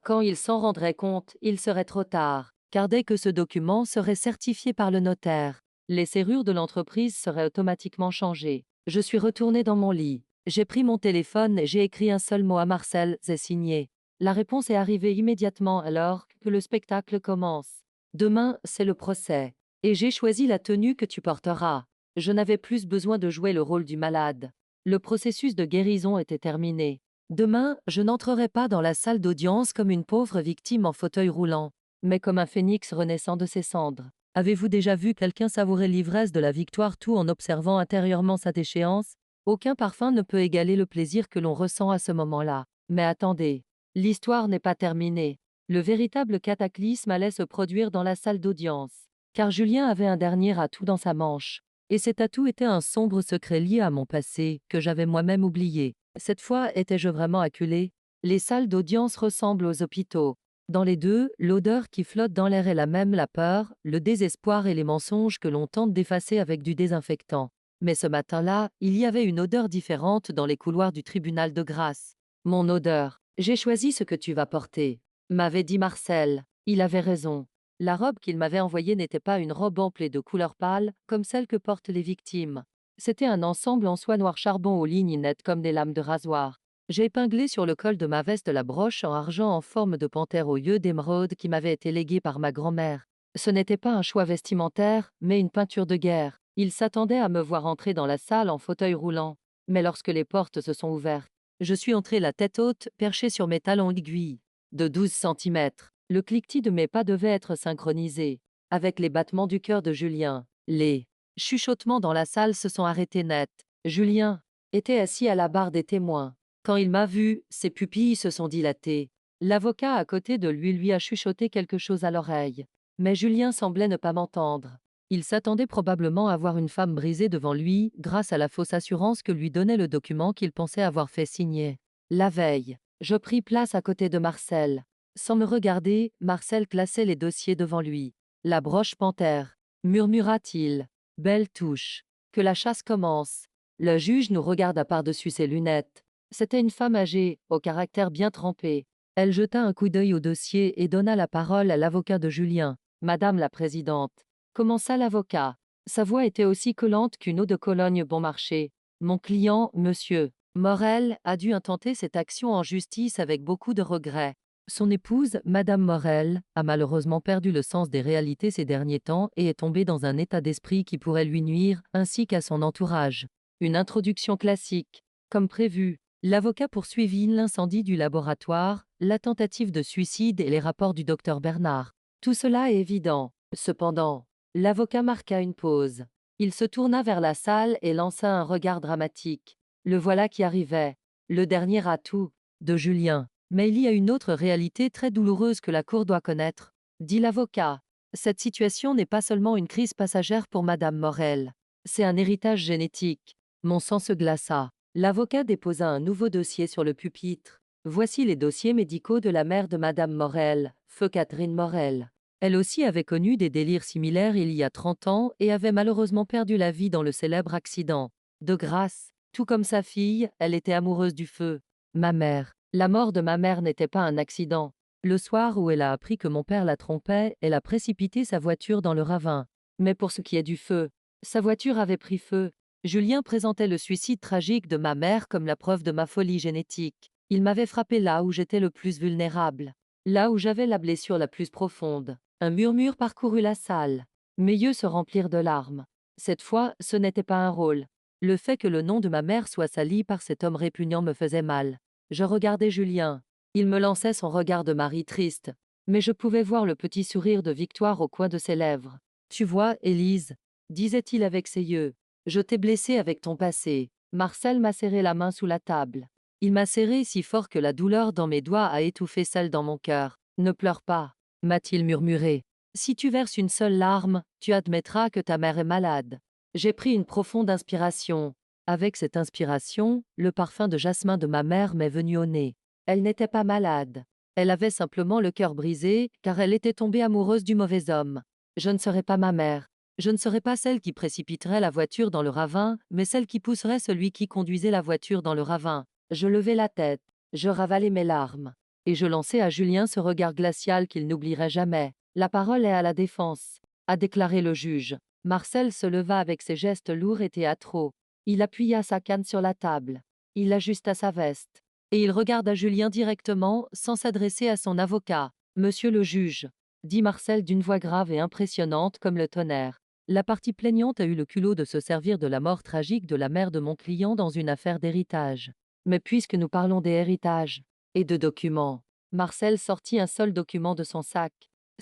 quand il s'en rendrait compte, il serait trop tard, car dès que ce document serait certifié par le notaire, les serrures de l'entreprise seraient automatiquement changées. Je suis retourné dans mon lit. J'ai pris mon téléphone et j'ai écrit un seul mot à Marcel: c'est signé. La réponse est arrivée immédiatement alors que le spectacle commence. Demain, c'est le procès. Et j'ai choisi la tenue que tu porteras. Je n'avais plus besoin de jouer le rôle du malade. Le processus de guérison était terminé. Demain, je n'entrerai pas dans la salle d'audience comme une pauvre victime en fauteuil roulant, mais comme un phénix renaissant de ses cendres. Avez-vous déjà vu quelqu'un savourer l'ivresse de la victoire tout en observant intérieurement sa déchéance? Aucun parfum ne peut égaler le plaisir que l'on ressent à ce moment-là. Mais attendez, l'histoire n'est pas terminée. Le véritable cataclysme allait se produire dans la salle d'audience, car Julien avait un dernier atout dans sa manche. Et cet atout était un sombre secret lié à mon passé, que j'avais moi-même oublié. Cette fois, étais-je vraiment acculé? Les salles d'audience ressemblent aux hôpitaux. Dans les deux, l'odeur qui flotte dans l'air est la même: la peur, le désespoir et les mensonges que l'on tente d'effacer avec du désinfectant. Mais ce matin-là, il y avait une odeur différente dans les couloirs du tribunal de grâce. Mon odeur. J'ai choisi ce que tu vas porter, m'avait dit Marcel. Il avait raison. La robe qu'il m'avait envoyée n'était pas une robe ample et de couleur pâle, comme celle que portent les victimes. C'était un ensemble en soie noire charbon aux lignes nettes comme des lames de rasoir. J'ai épinglé sur le col de ma veste la broche en argent en forme de panthère aux yeux d'émeraude qui m'avait été léguée par ma grand-mère. Ce n'était pas un choix vestimentaire, mais une peinture de guerre. Il s'attendait à me voir entrer dans la salle en fauteuil roulant. Mais lorsque les portes se sont ouvertes, je suis entré la tête haute, perché sur mes talons aiguilles, de 12 centimètres. Le cliquetis de mes pas devait être synchronisé avec les battements du cœur de Julien. Les chuchotements dans la salle se sont arrêtés net. Julien était assis à la barre des témoins. Quand il m'a vu, ses pupilles se sont dilatées. L'avocat à côté de lui a chuchoté quelque chose à l'oreille. Mais Julien semblait ne pas m'entendre. Il s'attendait probablement à voir une femme brisée devant lui grâce à la fausse assurance que lui donnait le document qu'il pensait avoir fait signer. La veille, je pris place à côté de Marcel. Sans me regarder, Marcel classait les dossiers devant lui. La broche panthère, murmura-t-il. Belle touche. Que la chasse commence. Le juge nous regarda par-dessus ses lunettes. C'était une femme âgée, au caractère bien trempé. Elle jeta un coup d'œil au dossier et donna la parole à l'avocat de Julien. Madame la présidente, commença l'avocat. Sa voix était aussi collante qu'une eau de Cologne bon marché. Mon client, monsieur, Morel a dû intenter cette action en justice avec beaucoup de regrets. Son épouse, Madame Morel, a malheureusement perdu le sens des réalités ces derniers temps et est tombée dans un état d'esprit qui pourrait lui nuire, ainsi qu'à son entourage. Une introduction classique. Comme prévu, l'avocat poursuivit l'incendie du laboratoire, la tentative de suicide et les rapports du docteur Bernard. Tout cela est évident. Cependant, l'avocat marqua une pause. Il se tourna vers la salle et lança un regard dramatique. Le voilà qui arrivait, le dernier atout de Julien. Mais il y a une autre réalité très douloureuse que la Cour doit connaître, dit l'avocat. Cette situation n'est pas seulement une crise passagère pour Madame Morel. C'est un héritage génétique. Mon sang se glaça. L'avocat déposa un nouveau dossier sur le pupitre. Voici les dossiers médicaux de la mère de Madame Morel, feu Catherine Morel. Elle aussi avait connu des délires similaires il y a 30 ans et avait malheureusement perdu la vie dans le célèbre accident. De grâce, tout comme sa fille, elle était amoureuse du feu. Ma mère. La mort de ma mère n'était pas un accident. Le soir où elle a appris que mon père la trompait, elle a précipité sa voiture dans le ravin. Mais pour ce qui est du feu, sa voiture avait pris feu. Julien présentait le suicide tragique de ma mère comme la preuve de ma folie génétique. Il m'avait frappé là où j'étais le plus vulnérable, là où j'avais la blessure la plus profonde. Un murmure parcourut la salle. Mes yeux se remplirent de larmes. Cette fois, ce n'était pas un rôle. Le fait que le nom de ma mère soit sali par cet homme répugnant me faisait mal. Je regardais Julien. Il me lançait son regard de mari triste, mais je pouvais voir le petit sourire de victoire au coin de ses lèvres. Tu vois, Élise, disait-il avec ses yeux, je t'ai blessée avec ton passé. Marcel m'a serré la main sous la table. Il m'a serré si fort que la douleur dans mes doigts a étouffé celle dans mon cœur. Ne pleure pas, m'a-t-il murmuré. Si tu verses une seule larme, tu admettras que ta mère est malade. J'ai pris une profonde inspiration. Avec cette inspiration, le parfum de jasmin de ma mère m'est venu au nez. Elle n'était pas malade. Elle avait simplement le cœur brisé, car elle était tombée amoureuse du mauvais homme. Je ne serais pas ma mère. Je ne serais pas celle qui précipiterait la voiture dans le ravin, mais celle qui pousserait celui qui conduisait la voiture dans le ravin. Je levai la tête. Je ravalai mes larmes. Et je lançai à Julien ce regard glacial qu'il n'oublierait jamais. La parole est à la défense, a déclaré le juge. Marcel se leva avec ses gestes lourds et théâtraux. Il appuya sa canne sur la table. Il ajusta sa veste. Et il regarda Julien directement, sans s'adresser à son avocat. Monsieur le juge, dit Marcel d'une voix grave et impressionnante comme le tonnerre. La partie plaignante a eu le culot de se servir de la mort tragique de la mère de mon client dans une affaire d'héritage. Mais puisque nous parlons des héritages et de documents, Marcel sortit un seul document de son sac.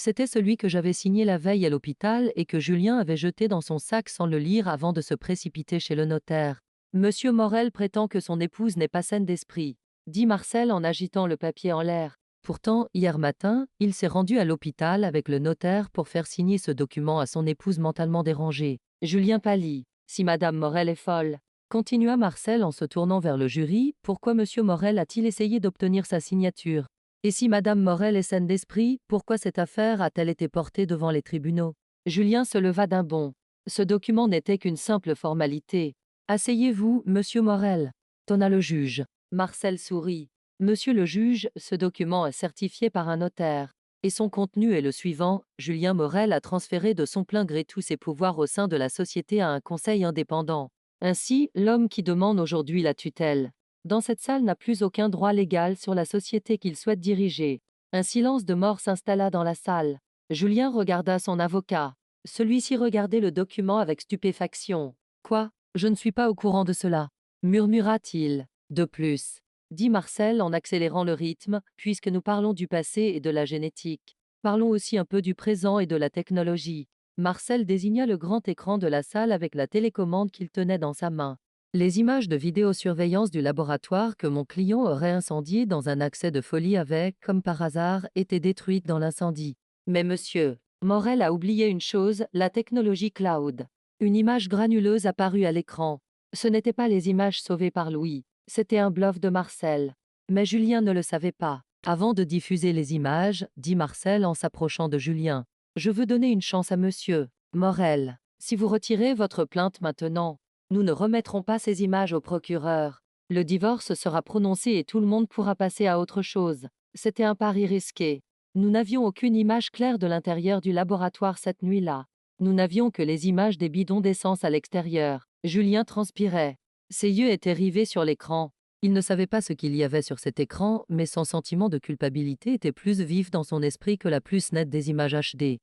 C'était celui que j'avais signé la veille à l'hôpital et que Julien avait jeté dans son sac sans le lire avant de se précipiter chez le notaire. Monsieur Morel prétend que son épouse n'est pas saine d'esprit, dit Marcel en agitant le papier en l'air. Pourtant, hier matin, il s'est rendu à l'hôpital avec le notaire pour faire signer ce document à son épouse mentalement dérangée. Julien pâlit. Si Madame Morel est folle, continua Marcel en se tournant vers le jury, pourquoi Monsieur Morel a-t-il essayé d'obtenir sa signature? Et si Madame Morel est saine d'esprit, pourquoi cette affaire a-t-elle été portée devant les tribunaux? Julien se leva d'un bond. Ce document n'était qu'une simple formalité. Asseyez-vous, Monsieur Morel, tonna le juge. Marcel sourit. Monsieur le juge, ce document est certifié par un notaire. Et son contenu est le suivant, Julien Morel a transféré de son plein gré tous ses pouvoirs au sein de la société à un conseil indépendant. Ainsi, l'homme qui demande aujourd'hui la tutelle dans cette salle n'a plus aucun droit légal sur la société qu'il souhaite diriger. Un silence de mort s'installa dans la salle. Julien regarda son avocat. Celui-ci regardait le document avec stupéfaction. Quoi? Je ne suis pas au courant de cela, murmura-t-il. De plus, dit Marcel en accélérant le rythme, puisque nous parlons du passé et de la génétique. Parlons aussi un peu du présent et de la technologie. Marcel désigna le grand écran de la salle avec la télécommande qu'il tenait dans sa main. Les images de vidéosurveillance du laboratoire que mon client aurait incendié dans un accès de folie avaient, comme par hasard, été détruites dans l'incendie. Mais monsieur, Morel a oublié une chose, la technologie cloud. Une image granuleuse apparut à l'écran. Ce n'étaient pas les images sauvées par Louis, c'était un bluff de Marcel. Mais Julien ne le savait pas. Avant de diffuser les images, dit Marcel en s'approchant de Julien, je veux donner une chance à monsieur Morel. Si vous retirez votre plainte maintenant, nous ne remettrons pas ces images au procureur. Le divorce sera prononcé et tout le monde pourra passer à autre chose. C'était un pari risqué. Nous n'avions aucune image claire de l'intérieur du laboratoire cette nuit-là. Nous n'avions que les images des bidons d'essence à l'extérieur. Julien transpirait. Ses yeux étaient rivés sur l'écran. Il ne savait pas ce qu'il y avait sur cet écran, mais son sentiment de culpabilité était plus vif dans son esprit que la plus nette des images HD.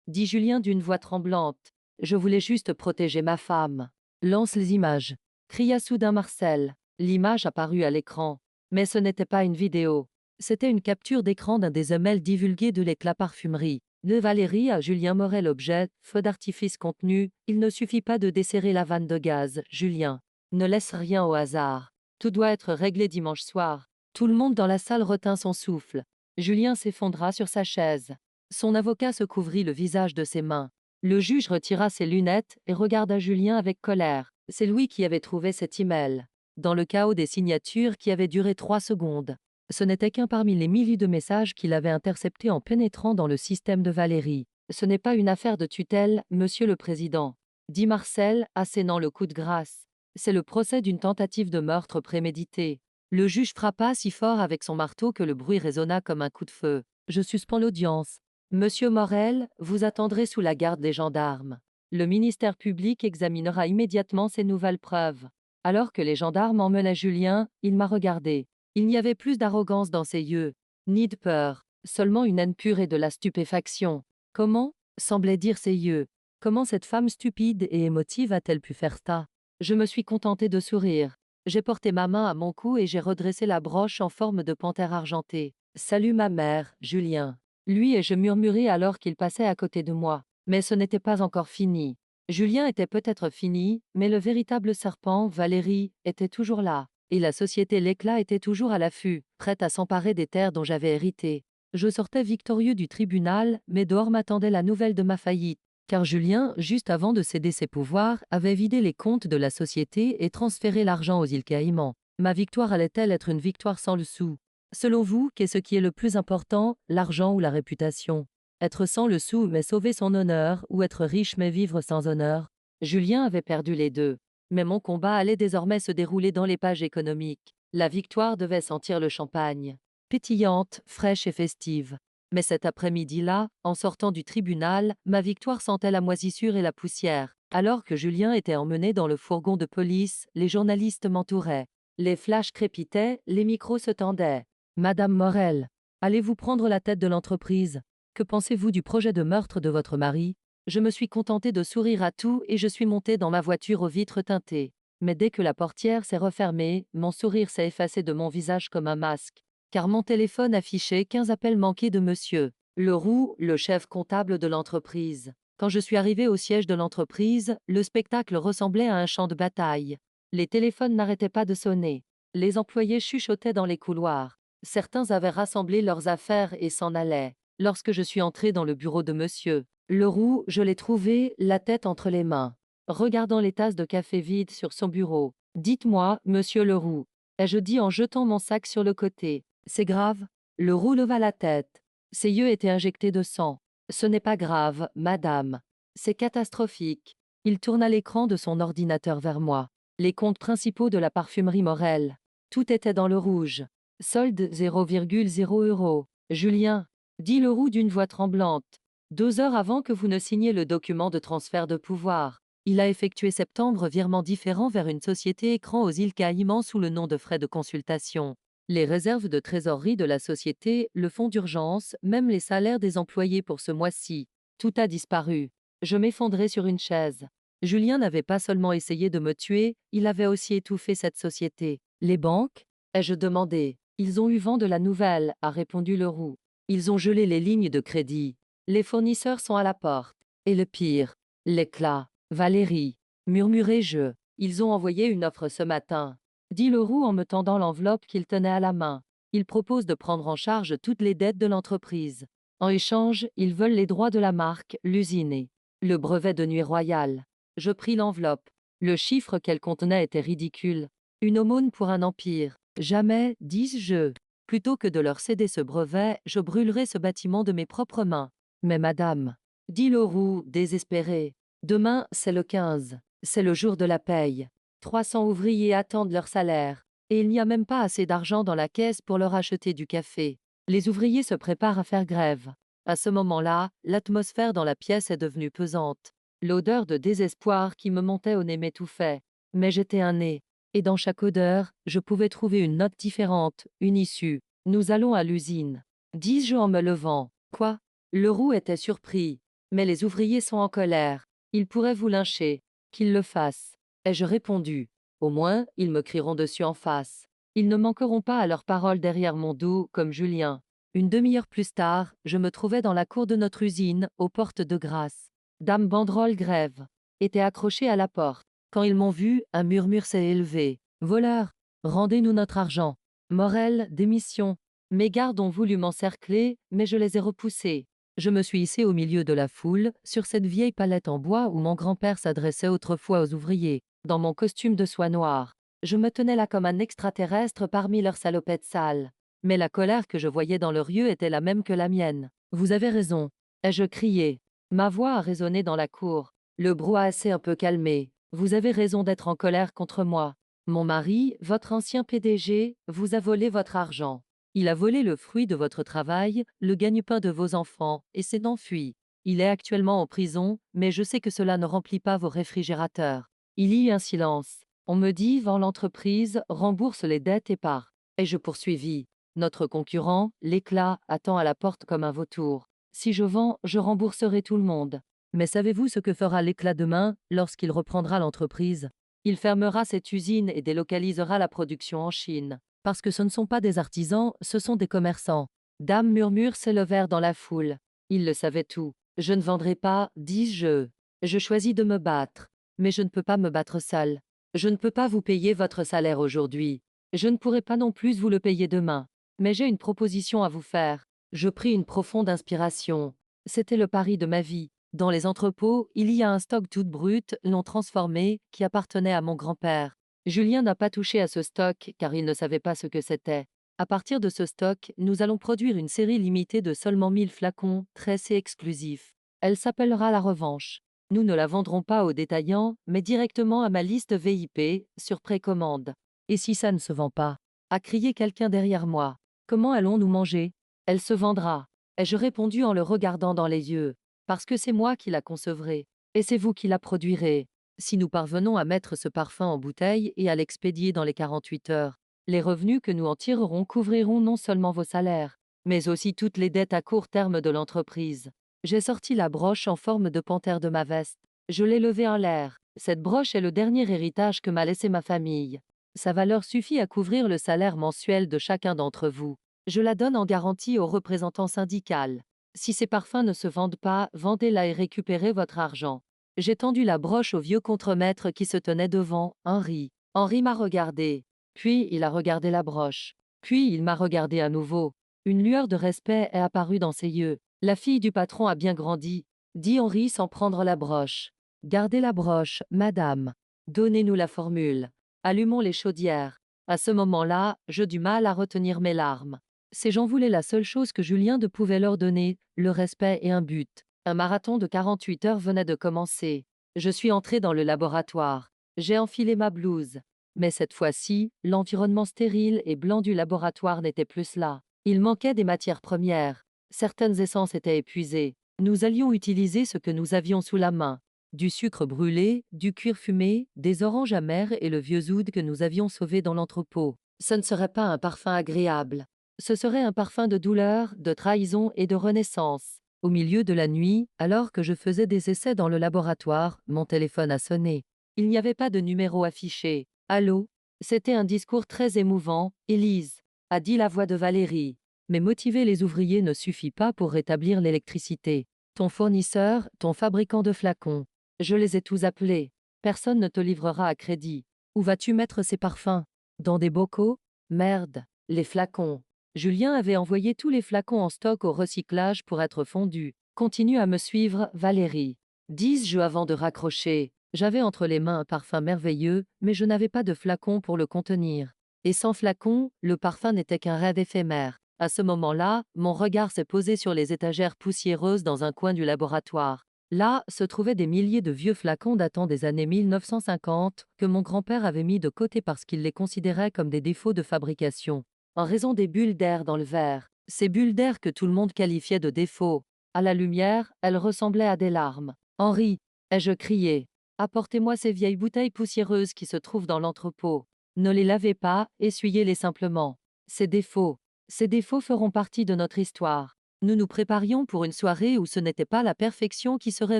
Dit Julien d'une voix tremblante. Je voulais juste protéger ma femme. Lance les images. Cria soudain Marcel. L'image apparut à l'écran. Mais ce n'était pas une vidéo. C'était une capture d'écran d'un des emails divulgués de l'éclat parfumerie. De Valérie à Julien Morel objet, feu d'artifice contenu, il ne suffit pas de desserrer la vanne de gaz, Julien. Ne laisse rien au hasard. Tout doit être réglé dimanche soir. Tout le monde dans la salle retint son souffle. Julien s'effondra sur sa chaise. Son avocat se couvrit le visage de ses mains. Le juge retira ses lunettes et regarda Julien avec colère. C'est lui qui avait trouvé cet email. Dans le chaos des signatures qui avait duré 3 secondes. Ce n'était qu'un parmi les milliers de messages qu'il avait interceptés en pénétrant dans le système de Valérie. Ce n'est pas une affaire de tutelle, monsieur le président, dit Marcel, assénant le coup de grâce. C'est le procès d'une tentative de meurtre prémédité. Le juge frappa si fort avec son marteau que le bruit résonna comme un coup de feu. Je suspends l'audience. Monsieur Morel, vous attendrez sous la garde des gendarmes. Le ministère public examinera immédiatement ces nouvelles preuves. Alors que les gendarmes emmenaient Julien, il m'a regardé. Il n'y avait plus d'arrogance dans ses yeux, ni de peur, seulement une haine pure et de la stupéfaction. Comment, semblaient dire ses yeux, comment cette femme stupide et émotive a-t-elle pu faire ça? Je me suis contenté de sourire. J'ai porté ma main à mon cou et j'ai redressé la broche en forme de panthère argentée. Salut ma mère, Julien. Lui et je murmurai alors qu'il passait à côté de moi. Mais ce n'était pas encore fini. Julien était peut-être fini, mais le véritable serpent, Valérie, était toujours là. Et la société L'Éclat était toujours à l'affût, prête à s'emparer des terres dont j'avais hérité. Je sortais victorieux du tribunal, mais dehors m'attendait la nouvelle de ma faillite. Car Julien, juste avant de céder ses pouvoirs, avait vidé les comptes de la société et transféré l'argent aux îles Caïmans. Ma victoire allait-elle être une victoire sans le sou? Selon vous, qu'est ce qui est le plus important, l'argent ou la réputation? Être sans le sou mais sauver son honneur, ou être riche mais vivre sans honneur? Julien avait perdu les deux. Mais mon combat allait désormais se dérouler dans les pages économiques. La victoire devait sentir le champagne. Pétillante, fraîche et festive. Mais cet après-midi-là, en sortant du tribunal, ma victoire sentait la moisissure et la poussière. Alors que Julien était emmené dans le fourgon de police, les journalistes m'entouraient. Les flashs crépitaient, les micros se tendaient. Madame Morel, allez-vous prendre la tête de l'entreprise? Que pensez-vous du projet de meurtre de votre mari? Je me suis contenté de sourire à tout et je suis monté dans ma voiture aux vitres teintées. Mais dès que la portière s'est refermée, mon sourire s'est effacé de mon visage comme un masque. Car mon téléphone affichait 15 appels manqués de monsieur Leroux, le chef comptable de l'entreprise. Quand je suis arrivé au siège de l'entreprise, le spectacle ressemblait à un champ de bataille. Les téléphones n'arrêtaient pas de sonner. Les employés chuchotaient dans les couloirs. Certains avaient rassemblé leurs affaires et s'en allaient. Lorsque je suis entré dans le bureau de monsieur Leroux, je l'ai trouvé, la tête entre les mains, regardant les tasses de café vides sur son bureau. Dites-moi, monsieur Leroux, ai-je dit en jetant mon sac sur le côté. C'est grave? Leroux leva la tête. Ses yeux étaient injectés de sang. Ce n'est pas grave, madame. C'est catastrophique. Il tourna l'écran de son ordinateur vers moi. Les comptes principaux de la parfumerie Morel. Tout était dans le rouge. Solde 0,0 €. Julien, dit Leroux d'une voix tremblante. 2 heures avant que vous ne signiez le document de transfert de pouvoir, il a effectué septembre virements différents vers une société écran aux îles Caïmans sous le nom de frais de consultation. Les réserves de trésorerie de la société, le fonds d'urgence, même les salaires des employés pour ce mois-ci. Tout a disparu. Je m'effondrais sur une chaise. Julien n'avait pas seulement essayé de me tuer, il avait aussi étouffé cette société. Les banques? Ai-je demandé. Ils ont eu vent de la nouvelle, a répondu Leroux. Ils ont gelé les lignes de crédit. Les fournisseurs sont à la porte. Et le pire, L'Éclat. Valérie, murmurai-je. Ils ont envoyé une offre ce matin, dit Leroux en me tendant l'enveloppe qu'il tenait à la main. Ils proposent de prendre en charge toutes les dettes de l'entreprise. En échange, ils veulent les droits de la marque, l'usine et le brevet de nuit royal. Je pris l'enveloppe. Le chiffre qu'elle contenait était ridicule. Une aumône pour un empire. Jamais, dis-je. Plutôt que de leur céder ce brevet, je brûlerai ce bâtiment de mes propres mains. Mais madame, dit Leroux, désespéré, demain, c'est le 15. C'est le jour de la paye. 300 ouvriers attendent leur salaire. Et il n'y a même pas assez d'argent dans la caisse pour leur acheter du café. Les ouvriers se préparent à faire grève. À ce moment-là, l'atmosphère dans la pièce est devenue pesante. L'odeur de désespoir qui me montait au nez m'étouffait. Mais j'étais un nez. Et dans chaque odeur, je pouvais trouver une note différente, une issue. Nous allons à l'usine, dis-je en me levant. Quoi? Le roux était surpris. Mais les ouvriers sont en colère. Ils pourraient vous lyncher. Qu'ils le fassent. Ai-je répondu. Au moins, ils me crieront dessus en face. Ils ne manqueront pas à leurs paroles derrière mon dos, comme Julien. Une demi-heure plus tard, je me trouvais dans la cour de notre usine, aux portes de grâce. Dame Banderole Grève était accrochée à la porte. Quand ils m'ont vu, un murmure s'est élevé. Voleurs, rendez-nous notre argent. Morel, démission. Mes gardes ont voulu m'encercler, mais je les ai repoussés. Je me suis hissé au milieu de la foule, sur cette vieille palette en bois où mon grand-père s'adressait autrefois aux ouvriers, dans mon costume de soie noire. Je me tenais là comme un extraterrestre parmi leurs salopettes sales. Mais la colère que je voyais dans leurs yeux était la même que la mienne. Vous avez raison, ai-je crié. Ma voix a résonné dans la cour. Le brouhaha s'est un peu calmé. Vous avez raison d'être en colère contre moi. Mon mari, votre ancien PDG, vous a volé votre argent. Il a volé le fruit de votre travail, le gagne-pain de vos enfants, et s'est enfui. Il est actuellement en prison, mais je sais que cela ne remplit pas vos réfrigérateurs. Il y eut un silence. On me dit, vend l'entreprise, rembourse les dettes et part. Et je poursuivis. Notre concurrent, l'éclat, attend à la porte comme un vautour. Si je vends, je rembourserai tout le monde. Mais savez-vous ce que fera l'éclat demain, lorsqu'il reprendra l'entreprise? Il fermera cette usine et délocalisera la production en Chine. Parce que ce ne sont pas des artisans, ce sont des commerçants. Dame murmure s'élevèrent dans la foule. Ils le savaient tout. Je ne vendrai pas, dis-je. Je choisis de me battre. Mais je ne peux pas me battre seul. Je ne peux pas vous payer votre salaire aujourd'hui. Je ne pourrai pas non plus vous le payer demain. Mais j'ai une proposition à vous faire. Je pris une profonde inspiration. C'était le pari de ma vie. Dans les entrepôts, il y a un stock tout brut, non transformé, qui appartenait à mon grand-père. Julien n'a pas touché à ce stock car il ne savait pas ce que c'était. À partir de ce stock, nous allons produire une série limitée de seulement 1000 flacons, tressés exclusifs. Elle s'appellera la revanche. Nous ne la vendrons pas aux détaillants, mais directement à ma liste VIP, sur précommande. Et si ça ne se vend pas? A crié quelqu'un derrière moi. Comment allons-nous manger? Elle se vendra. Ai-je répondu en le regardant dans les yeux. Parce que c'est moi qui la concevrai. Et c'est vous qui la produirez. Si nous parvenons à mettre ce parfum en bouteille et à l'expédier dans les 48 heures, les revenus que nous en tirerons couvriront non seulement vos salaires, mais aussi toutes les dettes à court terme de l'entreprise. J'ai sorti la broche en forme de panthère de ma veste. Je l'ai levée en l'air. Cette broche est le dernier héritage que m'a laissé ma famille. Sa valeur suffit à couvrir le salaire mensuel de chacun d'entre vous. Je la donne en garantie au représentant syndical. Si ces parfums ne se vendent pas, vendez-la et récupérez votre argent. J'ai tendu la broche au vieux contremaître qui se tenait devant, Henri. Henri m'a regardé. Puis il a regardé la broche. Puis il m'a regardé à nouveau. Une lueur de respect est apparue dans ses yeux. La fille du patron a bien grandi, dit Henri sans prendre la broche. Gardez la broche, madame. Donnez-nous la formule. Allumons les chaudières. À ce moment-là, j'eus du mal à retenir mes larmes. Ces gens voulaient la seule chose que Julien de pouvait leur donner, le respect et un but. Un marathon de 48 heures venait de commencer. Je suis entré dans le laboratoire. J'ai enfilé ma blouse. Mais cette fois-ci, l'environnement stérile et blanc du laboratoire n'était plus là. Il manquait des matières premières. Certaines essences étaient épuisées. Nous allions utiliser ce que nous avions sous la main. Du sucre brûlé, du cuir fumé, des oranges amères et le vieux oud que nous avions sauvé dans l'entrepôt. Ce ne serait pas un parfum agréable. Ce serait un parfum de douleur, de trahison et de renaissance. Au milieu de la nuit, alors que je faisais des essais dans le laboratoire, mon téléphone a sonné. Il n'y avait pas de numéro affiché. Allô? C'était un discours très émouvant. Élise, a dit la voix de Valérie. Mais motiver les ouvriers ne suffit pas pour rétablir l'électricité. Ton fournisseur, ton fabricant de flacons. Je les ai tous appelés. Personne ne te livrera à crédit. Où vas-tu mettre ces parfums? Dans des bocaux? Merde. Les flacons. Julien avait envoyé tous les flacons en stock au recyclage pour être fondus. Continue à me suivre, Valérie. Dis-je avant de raccrocher. J'avais entre les mains un parfum merveilleux, mais je n'avais pas de flacon pour le contenir. Et sans flacon, le parfum n'était qu'un rêve éphémère. À ce moment-là, mon regard s'est posé sur les étagères poussiéreuses dans un coin du laboratoire. Là se trouvaient des milliers de vieux flacons datant des années 1950 que mon grand-père avait mis de côté parce qu'il les considérait comme des défauts de fabrication. En raison des bulles d'air dans le verre, ces bulles d'air que tout le monde qualifiait de défauts. À la lumière, elles ressemblaient à des larmes. Henri, ai-je crié, apportez-moi ces vieilles bouteilles poussiéreuses qui se trouvent dans l'entrepôt. Ne les lavez pas, essuyez-les simplement. Ces défauts. Ces défauts feront partie de notre histoire. Nous nous préparions pour une soirée où ce n'était pas la perfection qui serait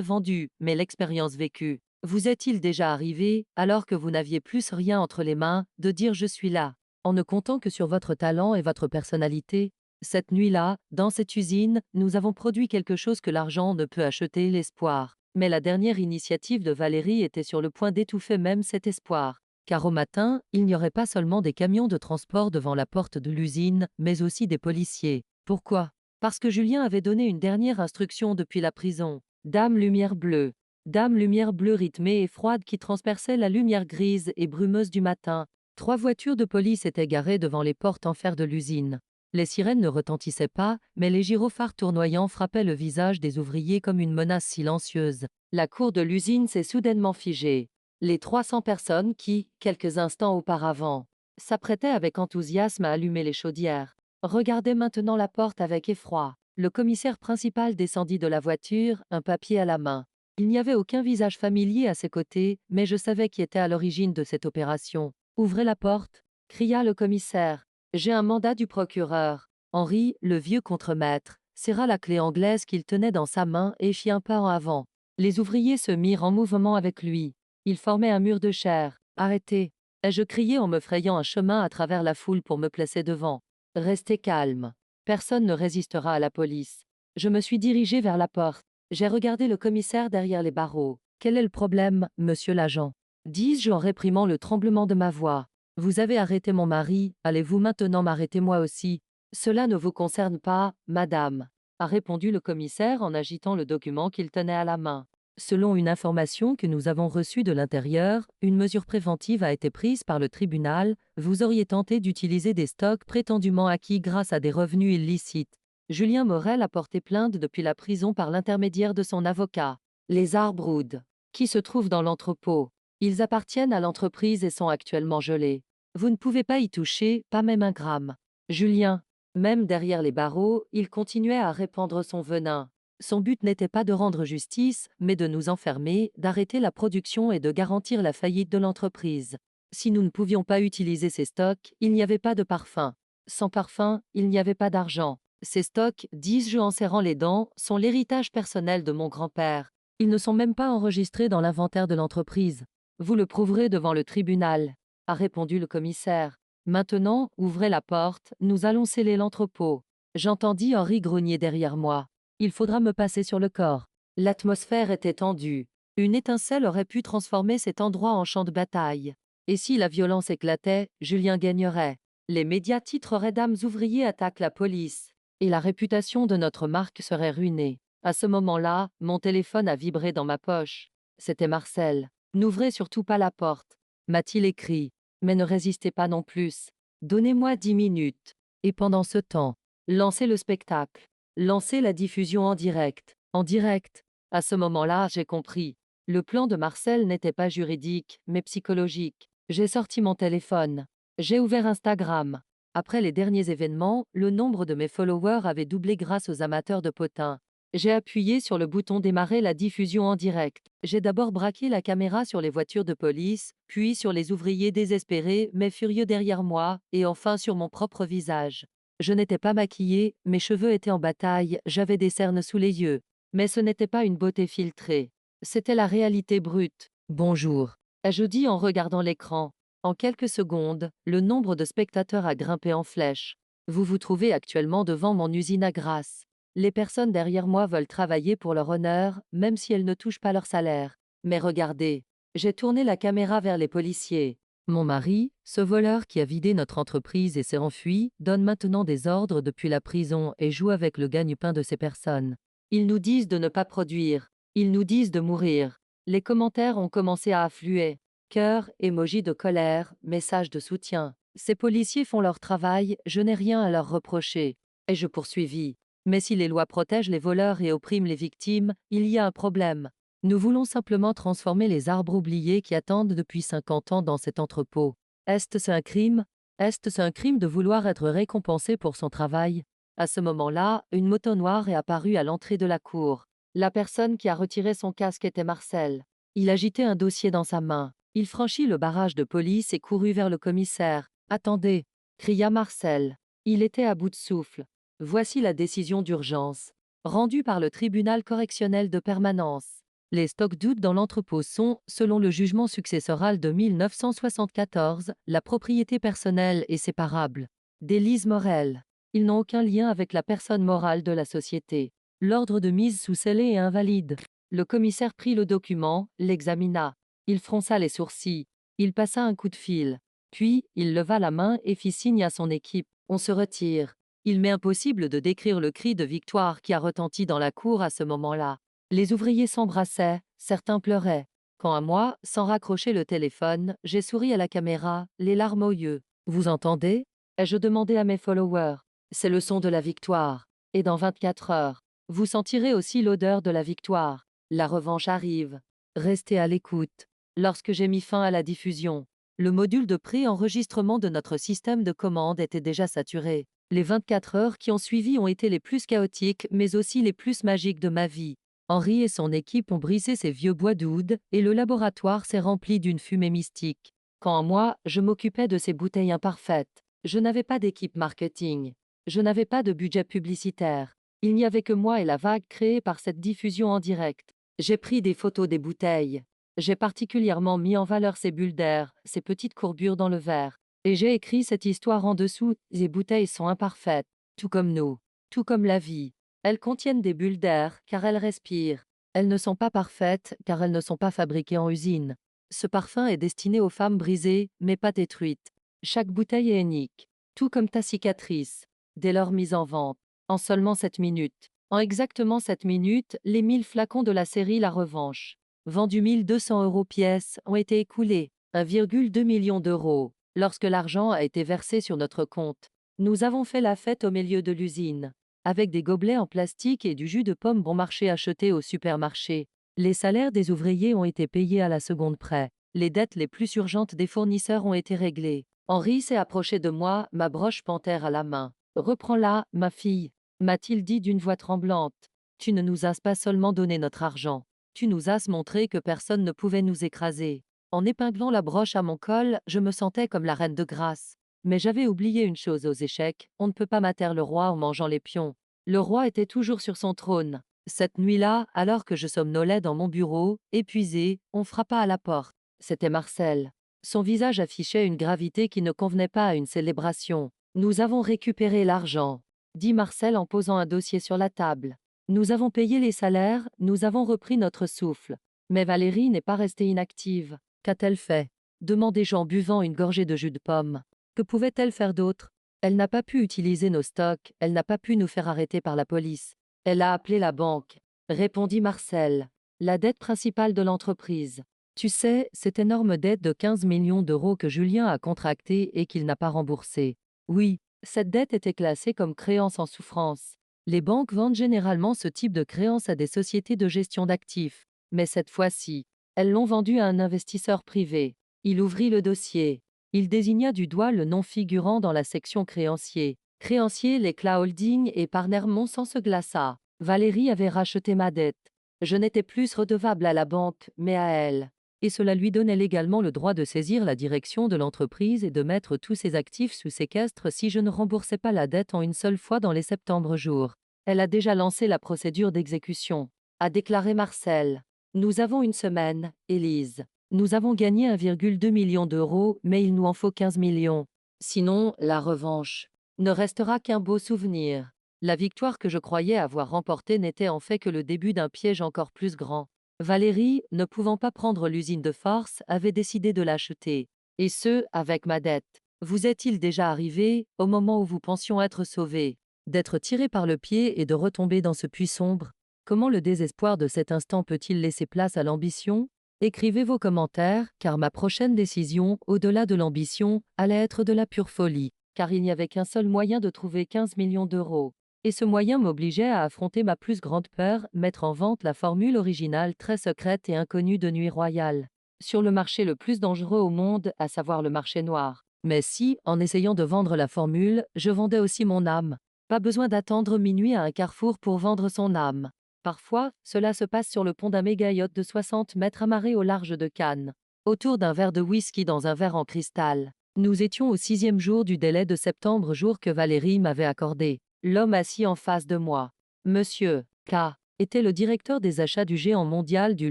vendue, mais l'expérience vécue. Vous est-il déjà arrivé, alors que vous n'aviez plus rien entre les mains, de dire je suis là, en ne comptant que sur votre talent et votre personnalité? Cette nuit-là, dans cette usine, nous avons produit quelque chose que l'argent ne peut acheter, l'espoir. Mais la dernière initiative de Valérie était sur le point d'étouffer même cet espoir. Car au matin, il n'y aurait pas seulement des camions de transport devant la porte de l'usine, mais aussi des policiers. Pourquoi? Parce que Julien avait donné une dernière instruction depuis la prison. Dame lumière bleue. Dame lumière bleue rythmée et froide qui transperçait la lumière grise et brumeuse du matin. 3 voitures de police étaient garées devant les portes en fer de l'usine. Les sirènes ne retentissaient pas, mais les gyrophares tournoyants frappaient le visage des ouvriers comme une menace silencieuse. La cour de l'usine s'est soudainement figée. Les 300 personnes qui, quelques instants auparavant, s'apprêtaient avec enthousiasme à allumer les chaudières, regardaient maintenant la porte avec effroi. Le commissaire principal descendit de la voiture, un papier à la main. Il n'y avait aucun visage familier à ses côtés, mais je savais qui était à l'origine de cette opération. Ouvrez la porte, cria le commissaire. J'ai un mandat du procureur. Henri, le vieux contremaître, serra la clé anglaise qu'il tenait dans sa main et fit un pas en avant. Les ouvriers se mirent en mouvement avec lui. Ils formaient un mur de chair. Arrêtez! Ai-je crié en me frayant un chemin à travers la foule pour me placer devant. Restez calme. Personne ne résistera à la police. Je me suis dirigé vers la porte. J'ai regardé le commissaire derrière les barreaux. Quel est le problème, monsieur l'agent? Dis-je en réprimant le tremblement de ma voix. Vous avez arrêté mon mari, allez-vous maintenant m'arrêter moi aussi? Cela ne vous concerne pas, madame, a répondu le commissaire en agitant le document qu'il tenait à la main. Selon une information que nous avons reçue de l'intérieur, une mesure préventive a été prise par le tribunal. Vous auriez tenté d'utiliser des stocks prétendument acquis grâce à des revenus illicites. Julien Morel a porté plainte depuis la prison par l'intermédiaire de son avocat. Les Arbroud, qui se trouvent dans l'entrepôt. Ils appartiennent à l'entreprise et sont actuellement gelés. Vous ne pouvez pas y toucher, pas même un gramme. Julien, même derrière les barreaux, il continuait à répandre son venin. Son but n'était pas de rendre justice, mais de nous enfermer, d'arrêter la production et de garantir la faillite de l'entreprise. Si nous ne pouvions pas utiliser ces stocks, il n'y avait pas de parfum. Sans parfum, il n'y avait pas d'argent. Ces stocks, dis-je en serrant les dents, sont l'héritage personnel de mon grand-père. Ils ne sont même pas enregistrés dans l'inventaire de l'entreprise. Vous le prouverez devant le tribunal, a répondu le commissaire. Maintenant, ouvrez la porte, nous allons sceller l'entrepôt. J'entendis Henri grogner derrière moi. Il faudra me passer sur le corps. L'atmosphère était tendue. Une étincelle aurait pu transformer cet endroit en champ de bataille. Et si la violence éclatait, Julien gagnerait. Les médias titreraient Dames ouvriers attaquent la police. Et la réputation de notre marque serait ruinée. À ce moment-là, mon téléphone a vibré dans ma poche. C'était Marcel. N'ouvrez surtout pas la porte, m'a-t-il écrit. Mais ne résistez pas non plus. Donnez-moi 10 minutes. Et pendant ce temps, lancez le spectacle. Lancez la diffusion en direct. En direct. À ce moment-là, j'ai compris. Le plan de Marcel n'était pas juridique, mais psychologique. J'ai sorti mon téléphone. J'ai ouvert Instagram. Après les derniers événements, le nombre de mes followers avait doublé grâce aux amateurs de potins. J'ai appuyé sur le bouton démarrer la diffusion en direct. J'ai d'abord braqué la caméra sur les voitures de police, puis sur les ouvriers désespérés mais furieux derrière moi, et enfin sur mon propre visage. Je n'étais pas maquillée, mes cheveux étaient en bataille, j'avais des cernes sous les yeux. Mais ce n'était pas une beauté filtrée. C'était la réalité brute. Bonjour, ai-je dit en regardant l'écran. En quelques secondes, le nombre de spectateurs a grimpé en flèche. Vous vous trouvez actuellement devant mon usine à Grasse. Les personnes derrière moi veulent travailler pour leur honneur, même si elles ne touchent pas leur salaire. Mais regardez, j'ai tourné la caméra vers les policiers. Mon mari, ce voleur qui a vidé notre entreprise et s'est enfui, donne maintenant des ordres depuis la prison et joue avec le gagne-pain de ces personnes. Ils nous disent de ne pas produire. Ils nous disent de mourir. Les commentaires ont commencé à affluer. Cœur, émoji de colère, message de soutien. Ces policiers font leur travail, je n'ai rien à leur reprocher. Et je poursuivis. Mais si les lois protègent les voleurs et oppriment les victimes, il y a un problème. Nous voulons simplement transformer les arbres oubliés qui attendent depuis 50 ans dans cet entrepôt. Est-ce un crime? Est-ce un crime de vouloir être récompensé pour son travail? À ce moment-là, une moto noire est apparue à l'entrée de la cour. La personne qui a retiré son casque était Marcel. Il agitait un dossier dans sa main. Il franchit le barrage de police et courut vers le commissaire. « Attendez !» cria Marcel. Il était à bout de souffle. « Voici la décision d'urgence. Rendue par le tribunal correctionnel de permanence. Les stocks d'août dans l'entrepôt sont, selon le jugement successoral de 1974, la propriété personnelle et séparable d'Élise Morel. Ils n'ont aucun lien avec la personne morale de la société. L'ordre de mise sous scellé est invalide. » Le commissaire prit le document, l'examina. Il fronça les sourcils. Il passa un coup de fil. Puis, il leva la main et fit signe à son équipe. « On se retire. » Il m'est impossible de décrire le cri de victoire qui a retenti dans la cour à ce moment-là. Les ouvriers s'embrassaient, certains pleuraient. Quant à moi, sans raccrocher le téléphone, j'ai souri à la caméra, les larmes aux yeux. « Vous entendez ?» ai-je demandé à mes followers. « C'est le son de la victoire. Et dans 24 heures, vous sentirez aussi l'odeur de la victoire. La revanche arrive. Restez à l'écoute. » Lorsque j'ai mis fin à la diffusion, le module de pré-enregistrement de notre système de commande était déjà saturé. Les 24 heures qui ont suivi ont été les plus chaotiques mais aussi les plus magiques de ma vie. Henri et son équipe ont brisé ces vieux bois d'oud et le laboratoire s'est rempli d'une fumée mystique. Quant à moi, je m'occupais de ces bouteilles imparfaites. Je n'avais pas d'équipe marketing. Je n'avais pas de budget publicitaire. Il n'y avait que moi et la vague créée par cette diffusion en direct. J'ai pris des photos des bouteilles. J'ai particulièrement mis en valeur ces bulles d'air, ces petites courbures dans le verre. Et j'ai écrit cette histoire en dessous. Les bouteilles sont imparfaites, tout comme nous, tout comme la vie. Elles contiennent des bulles d'air car elles respirent. Elles ne sont pas parfaites car elles ne sont pas fabriquées en usine. Ce parfum est destiné aux femmes brisées, mais pas détruites. Chaque bouteille est unique, tout comme ta cicatrice, dès lors mise en vente, en seulement 7 minutes. En exactement 7 minutes, les 1000 flacons de la série La Revanche, vendus 1200 € pièce, ont été écoulés, 1,2 million d'euros. Lorsque l'argent a été versé sur notre compte, nous avons fait la fête au milieu de l'usine, avec des gobelets en plastique et du jus de pomme bon marché acheté au supermarché. Les salaires des ouvriers ont été payés à la seconde près. Les dettes les plus urgentes des fournisseurs ont été réglées. Henri s'est approché de moi, ma broche panthère à la main. « Reprends-la, ma fille », m'a-t-il dit d'une voix tremblante. « Tu ne nous as pas seulement donné notre argent. Tu nous as montré que personne ne pouvait nous écraser. » En épinglant la broche à mon col, je me sentais comme la reine de grâce. Mais j'avais oublié une chose aux échecs, on ne peut pas mater le roi en mangeant les pions. Le roi était toujours sur son trône. Cette nuit-là, alors que je somnolais dans mon bureau, épuisé, on frappa à la porte. C'était Marcel. Son visage affichait une gravité qui ne convenait pas à une célébration. « Nous avons récupéré l'argent », dit Marcel en posant un dossier sur la table. « Nous avons payé les salaires, nous avons repris notre souffle. » Mais Valérie n'est pas restée inactive. Qu'a-t-elle fait? Demandai-je en buvant une gorgée de jus de pomme. Que pouvait-elle faire d'autre? Elle n'a pas pu utiliser nos stocks, elle n'a pas pu nous faire arrêter par la police. Elle a appelé la banque, répondit Marcel. La dette principale de l'entreprise. Tu sais, cette énorme dette de 15 millions d'euros que Julien a contractée et qu'il n'a pas remboursée. Oui, cette dette était classée comme créance en souffrance. Les banques vendent généralement ce type de créance à des sociétés de gestion d'actifs. Mais cette fois-ci, elles l'ont vendu à un investisseur privé. Il ouvrit le dossier. Il désigna du doigt le nom figurant dans la section créancier. Créancier Lecla Holding et Parnermont se glaça. Valérie avait racheté ma dette. Je n'étais plus redevable à la banque, mais à elle. Et cela lui donnait légalement le droit de saisir la direction de l'entreprise et de mettre tous ses actifs sous séquestre si je ne remboursais pas la dette en une seule fois dans les septembre jours. Elle a déjà lancé la procédure d'exécution, a déclaré Marcel. Nous avons une semaine, Élise. Nous avons gagné 1,2 million d'euros, mais il nous en faut 15 millions. Sinon, la revanche ne restera qu'un beau souvenir. La victoire que je croyais avoir remportée n'était en fait que le début d'un piège encore plus grand. Valérie, ne pouvant pas prendre l'usine de force, avait décidé de l'acheter. Et ce, avec ma dette. Vous est-il déjà arrivé, au moment où vous pensions être sauvés, d'être tiré par le pied et de retomber dans ce puits sombre? Comment le désespoir de cet instant peut-il laisser place à l'ambition? Écrivez vos commentaires, car ma prochaine décision, au-delà de l'ambition, allait être de la pure folie, car il n'y avait qu'un seul moyen de trouver 15 millions d'euros. Et ce moyen m'obligeait à affronter ma plus grande peur, mettre en vente la formule originale très secrète et inconnue de Nuit Royale, sur le marché le plus dangereux au monde, à savoir le marché noir. Mais si, en essayant de vendre la formule, je vendais aussi mon âme. Pas besoin d'attendre minuit à un carrefour pour vendre son âme. Parfois, cela se passe sur le pont d'un méga yacht de 60 mètres amarré au large de Cannes. autour d'un verre de whisky dans un verre en cristal. Nous étions au 6e jour du délai de septembre, jour que Valérie m'avait accordé. L'homme assis en face de moi, Monsieur K, était le directeur des achats du géant mondial du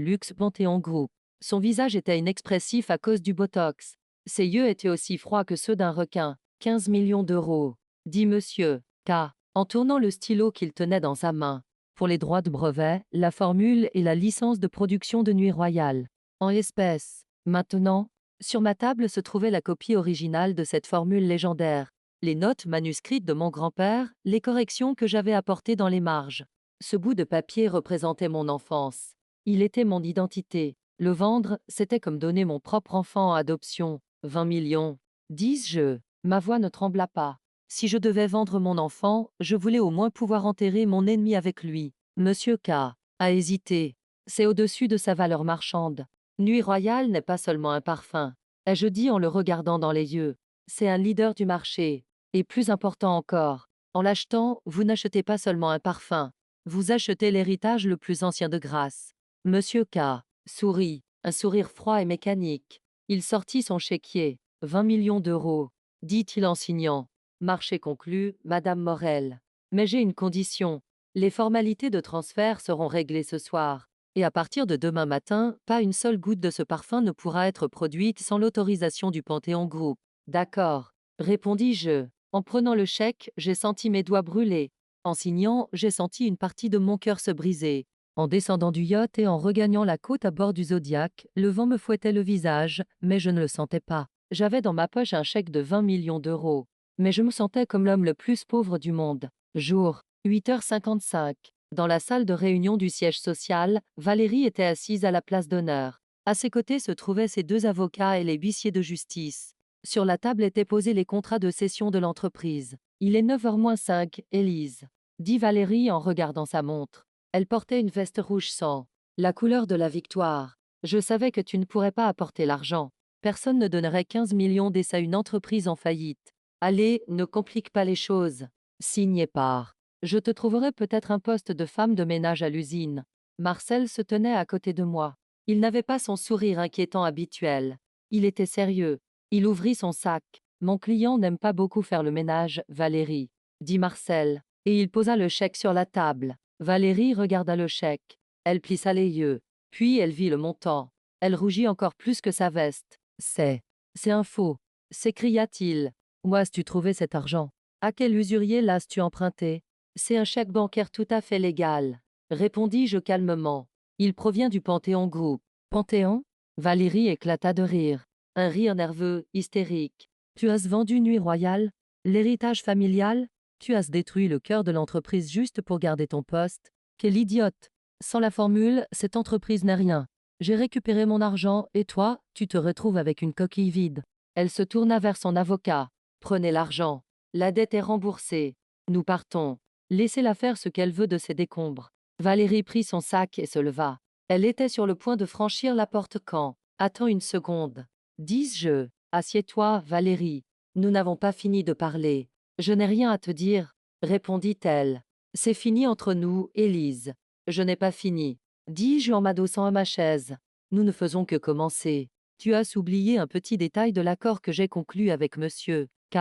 luxe Panthéon Group. Son visage était inexpressif à cause du botox. Ses yeux étaient aussi froids que ceux d'un requin. 15 millions d'euros, dit Monsieur K, en tournant le stylo qu'il tenait dans sa main. Pour les droits de brevet, la formule et la licence de production de Nuit Royale. En espèces. Maintenant, sur ma table se trouvait la copie originale de cette formule légendaire, les notes manuscrites de mon grand-père, les corrections que j'avais apportées dans les marges. Ce bout de papier représentait mon enfance. Il était mon identité. Le vendre, c'était comme donner mon propre enfant en adoption. 20 millions. Dis-je. Ma voix ne trembla pas. Si je devais vendre mon enfant, je voulais au moins pouvoir enterrer mon ennemi avec lui. Monsieur K a hésité. C'est au-dessus de sa valeur marchande. Nuit Royale n'est pas seulement un parfum. Ai-je dit en le regardant dans les yeux. C'est un leader du marché. Et plus important encore, en l'achetant, vous n'achetez pas seulement un parfum. Vous achetez l'héritage le plus ancien de Grasse. Monsieur K sourit, un sourire froid et mécanique. Il sortit son chéquier. 20 millions d'euros, dit-il en signant. Marché conclu, Madame Morel. Mais j'ai une condition. Les formalités de transfert seront réglées ce soir. Et à partir de demain matin, pas une seule goutte de ce parfum ne pourra être produite sans l'autorisation du Panthéon Group. D'accord, répondis-je. En prenant le chèque, j'ai senti mes doigts brûler. En signant, j'ai senti une partie de mon cœur se briser. En descendant du yacht et en regagnant la côte à bord du Zodiac, le vent me fouettait le visage, mais je ne le sentais pas. J'avais dans ma poche un chèque de 20 millions d'euros. Mais je me sentais comme l'homme le plus pauvre du monde. Jour, 8h55. Dans la salle de réunion du siège social, Valérie était assise à la place d'honneur. À ses côtés se trouvaient ses 2 avocats et les huissiers de justice. Sur la table étaient posés les contrats de cession de l'entreprise. Il est 9h moins 5, Élise, dit Valérie en regardant sa montre. Elle portait une veste rouge sang, la couleur de la victoire. Je savais que tu ne pourrais pas apporter l'argent. Personne ne donnerait 15 millions d'essais à une entreprise en faillite. Allez, ne complique pas les choses. Signe et pars. Je te trouverai peut-être un poste de femme de ménage à l'usine. Marcel se tenait à côté de moi. Il n'avait pas son sourire inquiétant habituel. Il était sérieux. Il ouvrit son sac. Mon client n'aime pas beaucoup faire le ménage, Valérie, dit Marcel, et il posa le chèque sur la table. Valérie regarda le chèque. Elle plissa les yeux. Puis elle vit le montant. Elle rougit encore plus que sa veste. C'est un faux, s'écria-t-il. Où as-tu trouvé cet argent? À quel usurier l'as-tu emprunté? C'est un chèque bancaire tout à fait légal, répondis-je calmement. Il provient du Panthéon Group. Panthéon? Valérie éclata de rire. Un rire nerveux, hystérique. Tu as vendu Nuit Royale? L'héritage familial? Tu as détruit le cœur de l'entreprise juste pour garder ton poste? Quelle idiote! Sans la formule, cette entreprise n'est rien. J'ai récupéré mon argent et toi, tu te retrouves avec une coquille vide. Elle se tourna vers son avocat. Prenez l'argent. La dette est remboursée. Nous partons. Laissez-la faire ce qu'elle veut de ses décombres. Valérie prit son sac et se leva. Elle était sur le point de franchir la porte quand. Attends une seconde. Dis-je. Assieds-toi, Valérie. Nous n'avons pas fini de parler. Je n'ai rien à te dire, répondit-elle. C'est fini entre nous, Élise. Je n'ai pas fini, dis-je en m'adossant à ma chaise. Nous ne faisons que commencer. Tu as oublié un petit détail de l'accord que j'ai conclu avec monsieur K.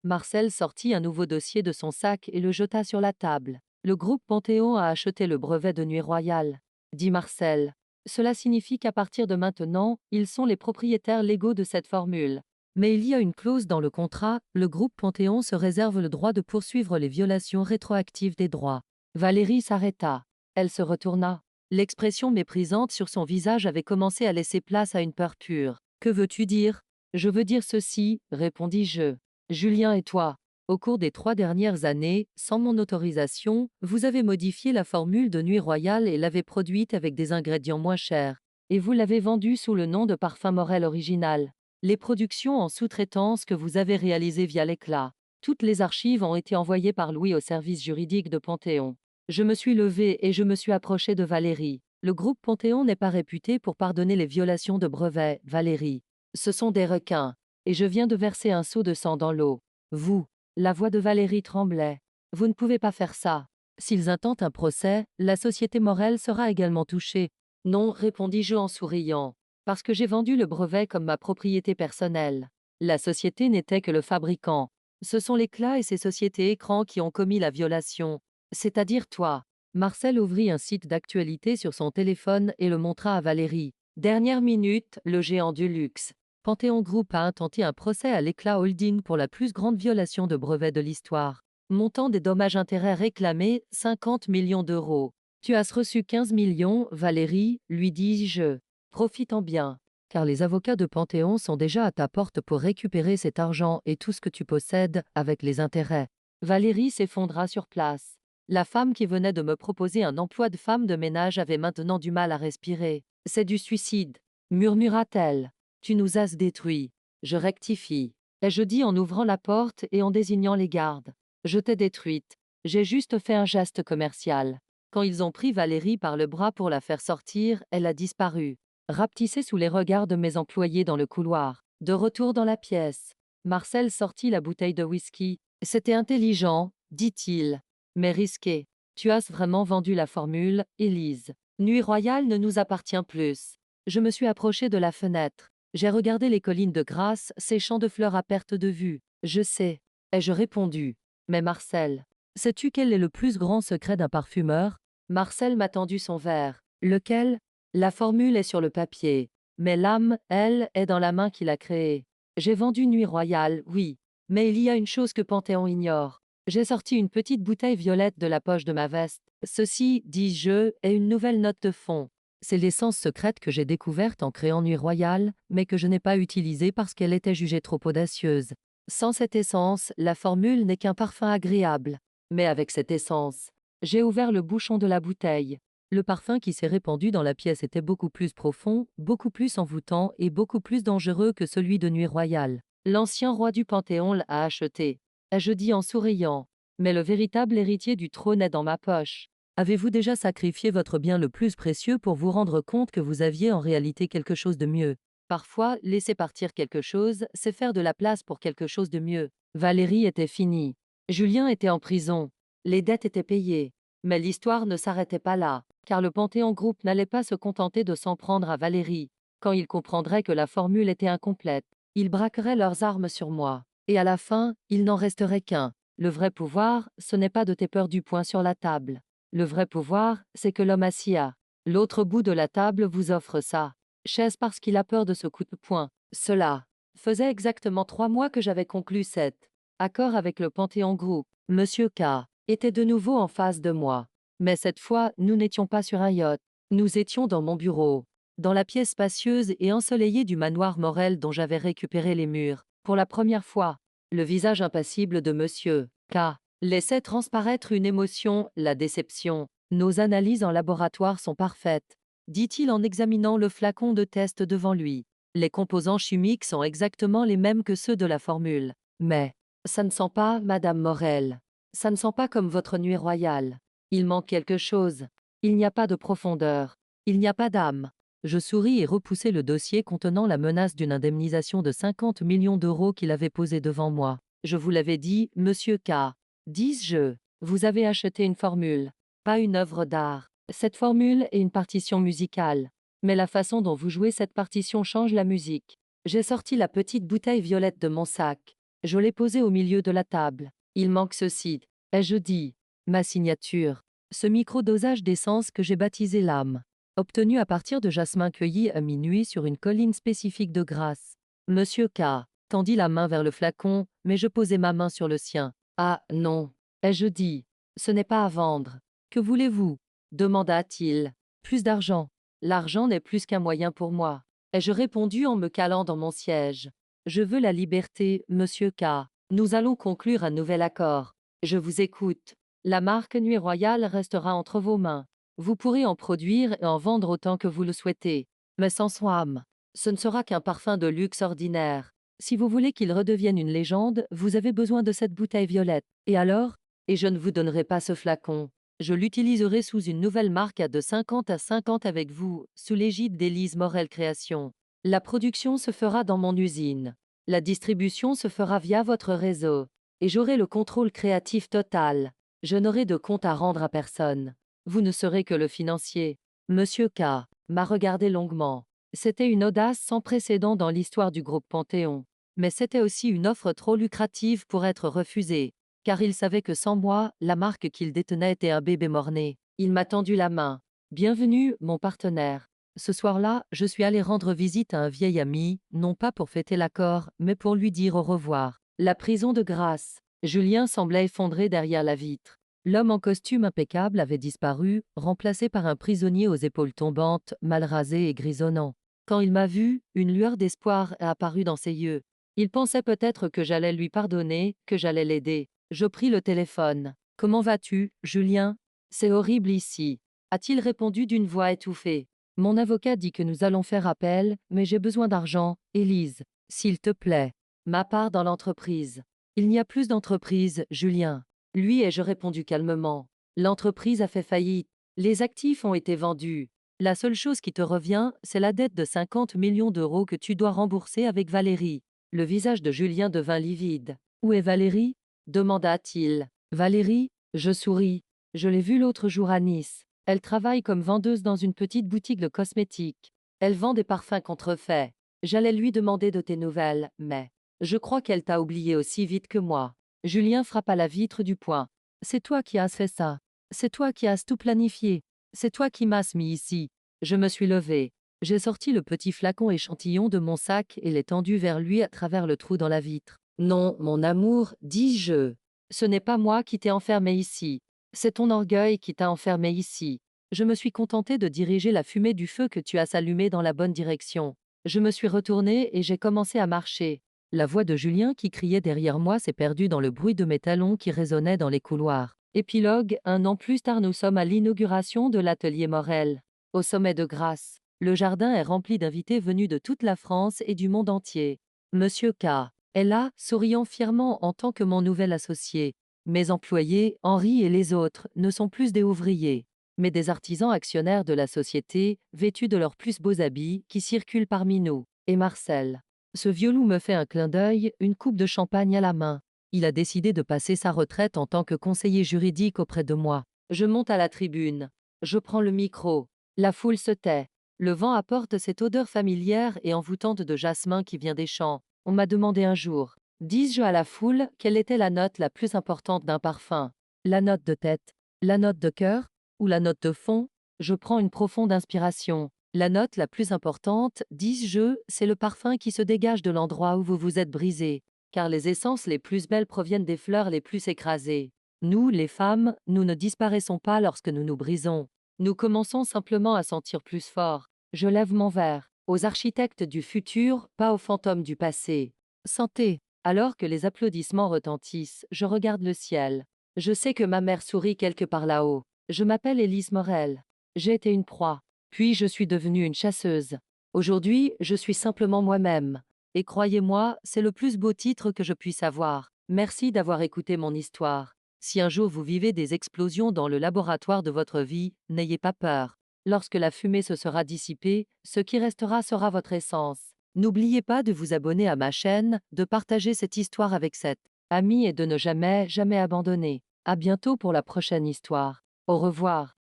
Marcel sortit un nouveau dossier de son sac et le jeta sur la table. Le groupe Panthéon a acheté le brevet de Nuit Royale, dit Marcel. Cela signifie qu'à partir de maintenant, ils sont les propriétaires légaux de cette formule. Mais il y a une clause dans le contrat, le groupe Panthéon se réserve le droit de poursuivre les violations rétroactives des droits. Valérie s'arrêta. Elle se retourna. L'expression méprisante sur son visage avait commencé à laisser place à une peur pure. Que veux-tu dire? Je veux dire ceci, répondis-je. Julien et toi, au cours des 3 dernières années, sans mon autorisation, vous avez modifié la formule de Nuit Royale et l'avez produite avec des ingrédients moins chers. Et vous l'avez vendue sous le nom de Parfum Morel Original. Les productions en sous-traitance que vous avez réalisées via l'éclat. Toutes les archives ont été envoyées par Louis au service juridique de Panthéon. Je me suis levée et je me suis approchée de Valérie. Le groupe Panthéon n'est pas réputé pour pardonner les violations de brevets, Valérie. Ce sont des requins. Et je viens de verser un seau de sang dans l'eau. Vous, la voix de Valérie tremblait. Vous ne pouvez pas faire ça. S'ils intentent un procès, la société Morel sera également touchée. Non, répondis-je en souriant. Parce que j'ai vendu le brevet comme ma propriété personnelle. La société n'était que le fabricant. Ce sont l'éclat et ses sociétés écrans qui ont commis la violation. C'est-à-dire toi. Marcel ouvrit un site d'actualité sur son téléphone et le montra à Valérie. Dernière minute, le géant du luxe. Panthéon Group a intenté un procès à l'Éclat Holding pour la plus grande violation de brevet de l'histoire. Montant des dommages-intérêts réclamés, 50 millions d'euros. Tu as reçu 15 millions, Valérie, lui dis-je. Profite-en bien, car les avocats de Panthéon sont déjà à ta porte pour récupérer cet argent et tout ce que tu possèdes, avec les intérêts. Valérie s'effondra sur place. La femme qui venait de me proposer un emploi de femme de ménage avait maintenant du mal à respirer. C'est du suicide, murmura-t-elle. Tu nous as détruits. Je rectifie. Ai-je dit en ouvrant la porte et en désignant les gardes. Je t'ai détruite. J'ai juste fait un geste commercial. Quand ils ont pris Valérie par le bras pour la faire sortir, elle a disparu. Rapetissée sous les regards de mes employés dans le couloir. De retour dans la pièce, Marcel sortit la bouteille de whisky. C'était intelligent, dit-il, mais risqué. Tu as vraiment vendu la formule, Élise. Nuit Royale ne nous appartient plus. Je me suis approché de la fenêtre. J'ai regardé les collines de Grasse, ces champs de fleurs à perte de vue. Je sais, ai-je répondu. Mais Marcel, sais-tu quel est le plus grand secret d'un parfumeur? Marcel m'a tendu son verre. Lequel? La formule est sur le papier, mais l'âme, elle, est dans la main qui l'a créée. J'ai vendu Nuit Royale, oui, mais il y a une chose que Panthéon ignore. J'ai sorti une petite bouteille violette de la poche de ma veste. Ceci, dis-je, est une nouvelle note de fond. C'est l'essence secrète que j'ai découverte en créant Nuit Royale, mais que je n'ai pas utilisée parce qu'elle était jugée trop audacieuse. Sans cette essence, la formule n'est qu'un parfum agréable. Mais avec cette essence, j'ai ouvert le bouchon de la bouteille. Le parfum qui s'est répandu dans la pièce était beaucoup plus profond, beaucoup plus envoûtant et beaucoup plus dangereux que celui de Nuit Royale. L'ancien roi du Panthéon l'a acheté. Je dis en souriant. Mais le véritable héritier du trône est dans ma poche. Avez-vous déjà sacrifié votre bien le plus précieux pour vous rendre compte que vous aviez en réalité quelque chose de mieux? Parfois, laisser partir quelque chose, c'est faire de la place pour quelque chose de mieux. Valérie était finie. Julien était en prison. Les dettes étaient payées. Mais l'histoire ne s'arrêtait pas là, car le Panthéon Group n'allait pas se contenter de s'en prendre à Valérie. Quand ils comprendraient que la formule était incomplète, ils braqueraient leurs armes sur moi. Et à la fin, il n'en resterait qu'un. Le vrai pouvoir, ce n'est pas de tes peurs du poing sur la table. Le vrai pouvoir, c'est que l'homme assis à l'autre bout de la table vous offre ça. Chaise parce qu'il a peur de ce coup de poing. Cela faisait exactement 3 mois que j'avais conclu cet accord avec le Panthéon Group. Monsieur K était de nouveau en face de moi. Mais cette fois, nous n'étions pas sur un yacht. Nous étions dans mon bureau, dans la pièce spacieuse et ensoleillée du manoir Morel dont j'avais récupéré les murs. Pour la première fois, le visage impassible de Monsieur K laissait transparaître une émotion, la déception. Nos analyses en laboratoire sont parfaites, dit-il en examinant le flacon de test devant lui. Les composants chimiques sont exactement les mêmes que ceux de la formule. Mais, ça ne sent pas, Madame Morel. Ça ne sent pas comme votre Nuit Royale. Il manque quelque chose. Il n'y a pas de profondeur. Il n'y a pas d'âme. Je souris et repoussai le dossier contenant la menace d'une indemnisation de 50 millions d'euros qu'il avait posé devant moi. Je vous l'avais dit, Monsieur K. Dis-je, vous avez acheté une formule, pas une œuvre d'art. Cette formule est une partition musicale. Mais la façon dont vous jouez cette partition change la musique. J'ai sorti la petite bouteille violette de mon sac. Je l'ai posée au milieu de la table. Il manque ceci. Ai-je dit? Ma signature. Ce micro-dosage d'essence que j'ai baptisé l'âme. Obtenu à partir de jasmin cueilli à minuit sur une colline spécifique de Grasse. Monsieur K. tendit la main vers le flacon, mais je posai ma main sur le sien. Ah, non. Ai-je dit? Ce n'est pas à vendre. Que voulez-vous? Demanda-t-il. Plus d'argent. L'argent n'est plus qu'un moyen pour moi. Ai-je répondu en me calant dans mon siège. Je veux la liberté, Monsieur K. Nous allons conclure un nouvel accord. Je vous écoute. La marque Nuit Royale restera entre vos mains. Vous pourrez en produire et en vendre autant que vous le souhaitez. Mais sans somme. Ce ne sera qu'un parfum de luxe ordinaire. Si vous voulez qu'il redevienne une légende, vous avez besoin de cette bouteille violette. Et alors? Et je ne vous donnerai pas ce flacon. Je l'utiliserai sous une nouvelle marque à de 50 à 50 avec vous, sous l'égide d'Élise Morel Création. La production se fera dans mon usine. La distribution se fera via votre réseau. Et j'aurai le contrôle créatif total. Je n'aurai de compte à rendre à personne. Vous ne serez que le financier. Monsieur K. m'a regardé longuement. C'était une audace sans précédent dans l'histoire du groupe Panthéon. Mais c'était aussi une offre trop lucrative pour être refusée, car il savait que sans moi, la marque qu'il détenait était un bébé mort-né. Il m'a tendu la main. Bienvenue, mon partenaire. Ce soir-là, je suis allé rendre visite à un vieil ami, non pas pour fêter l'accord, mais pour lui dire au revoir. La prison de grâce. Julien semblait effondré derrière la vitre. L'homme en costume impeccable avait disparu, remplacé par un prisonnier aux épaules tombantes, mal rasé et grisonnant. Quand il m'a vu, une lueur d'espoir a apparu dans ses yeux. Il pensait peut-être que j'allais lui pardonner, que j'allais l'aider. Je pris le téléphone. Comment vas-tu, Julien? C'est horrible ici, a-t-il répondu d'une voix étouffée. Mon avocat dit que nous allons faire appel, mais j'ai besoin d'argent, Élise. S'il te plaît. Ma part dans l'entreprise. Il n'y a plus d'entreprise, Julien. Lui ai-je répondu calmement. L'entreprise a fait faillite. Les actifs ont été vendus. La seule chose qui te revient, c'est la dette de 50 millions d'euros que tu dois rembourser avec Valérie. Le visage de Julien devint livide. Où est Valérie? Demanda-t-il. Valérie? Je souris. Je l'ai vue l'autre jour à Nice. Elle travaille comme vendeuse dans une petite boutique de cosmétiques. Elle vend des parfums contrefaits. J'allais lui demander de tes nouvelles, mais je crois qu'elle t'a oublié aussi vite que moi. Julien frappa la vitre du poing. C'est toi qui as fait ça. C'est toi qui as tout planifié. C'est toi qui m'as mis ici. Je me suis levée. J'ai sorti le petit flacon échantillon de mon sac et l'ai tendu vers lui à travers le trou dans la vitre. Non, mon amour, dis-je. Ce n'est pas moi qui t'ai enfermé ici. C'est ton orgueil qui t'a enfermé ici. Je me suis contentée de diriger la fumée du feu que tu as allumé dans la bonne direction. Je me suis retournée et j'ai commencé à marcher. La voix de Julien qui criait derrière moi s'est perdue dans le bruit de mes talons qui résonnaient dans les couloirs. Épilogue, 1 an plus tard nous sommes à l'inauguration de l'atelier Morel. Au sommet de Grasse. Le jardin est rempli d'invités venus de toute la France et du monde entier. Monsieur K. est là, souriant fièrement en tant que mon nouvel associé. Mes employés, Henri et les autres, ne sont plus des ouvriers, mais des artisans actionnaires de la société, vêtus de leurs plus beaux habits, qui circulent parmi nous. Et Marcel. Ce vieux loup me fait un clin d'œil, une coupe de champagne à la main. Il a décidé de passer sa retraite en tant que conseiller juridique auprès de moi. Je monte à la tribune. Je prends le micro. La foule se tait. Le vent apporte cette odeur familière et envoûtante de jasmin qui vient des champs. On m'a demandé un jour, dis-je à la foule, quelle était la note la plus importante d'un parfum? La note de tête, la note de cœur, ou la note de fond? Je prends une profonde inspiration. La note la plus importante, dis-je, c'est le parfum qui se dégage de l'endroit où vous vous êtes brisé, car les essences les plus belles proviennent des fleurs les plus écrasées. Nous, les femmes, nous ne disparaissons pas lorsque nous nous brisons. Nous commençons simplement à sentir plus fort. Je lève mon verre. Aux architectes du futur, pas aux fantômes du passé. Santé. Alors que les applaudissements retentissent, je regarde le ciel. Je sais que ma mère sourit quelque part là-haut. Je m'appelle Élise Morel. J'ai été une proie. Puis je suis devenue une chasseuse. Aujourd'hui, je suis simplement moi-même. Et croyez-moi, c'est le plus beau titre que je puisse avoir. Merci d'avoir écouté mon histoire. Si un jour vous vivez des explosions dans le laboratoire de votre vie, n'ayez pas peur. Lorsque la fumée se sera dissipée, ce qui restera sera votre essence. N'oubliez pas de vous abonner à ma chaîne, de partager cette histoire avec cet ami et de ne jamais, jamais abandonner. À bientôt pour la prochaine histoire. Au revoir.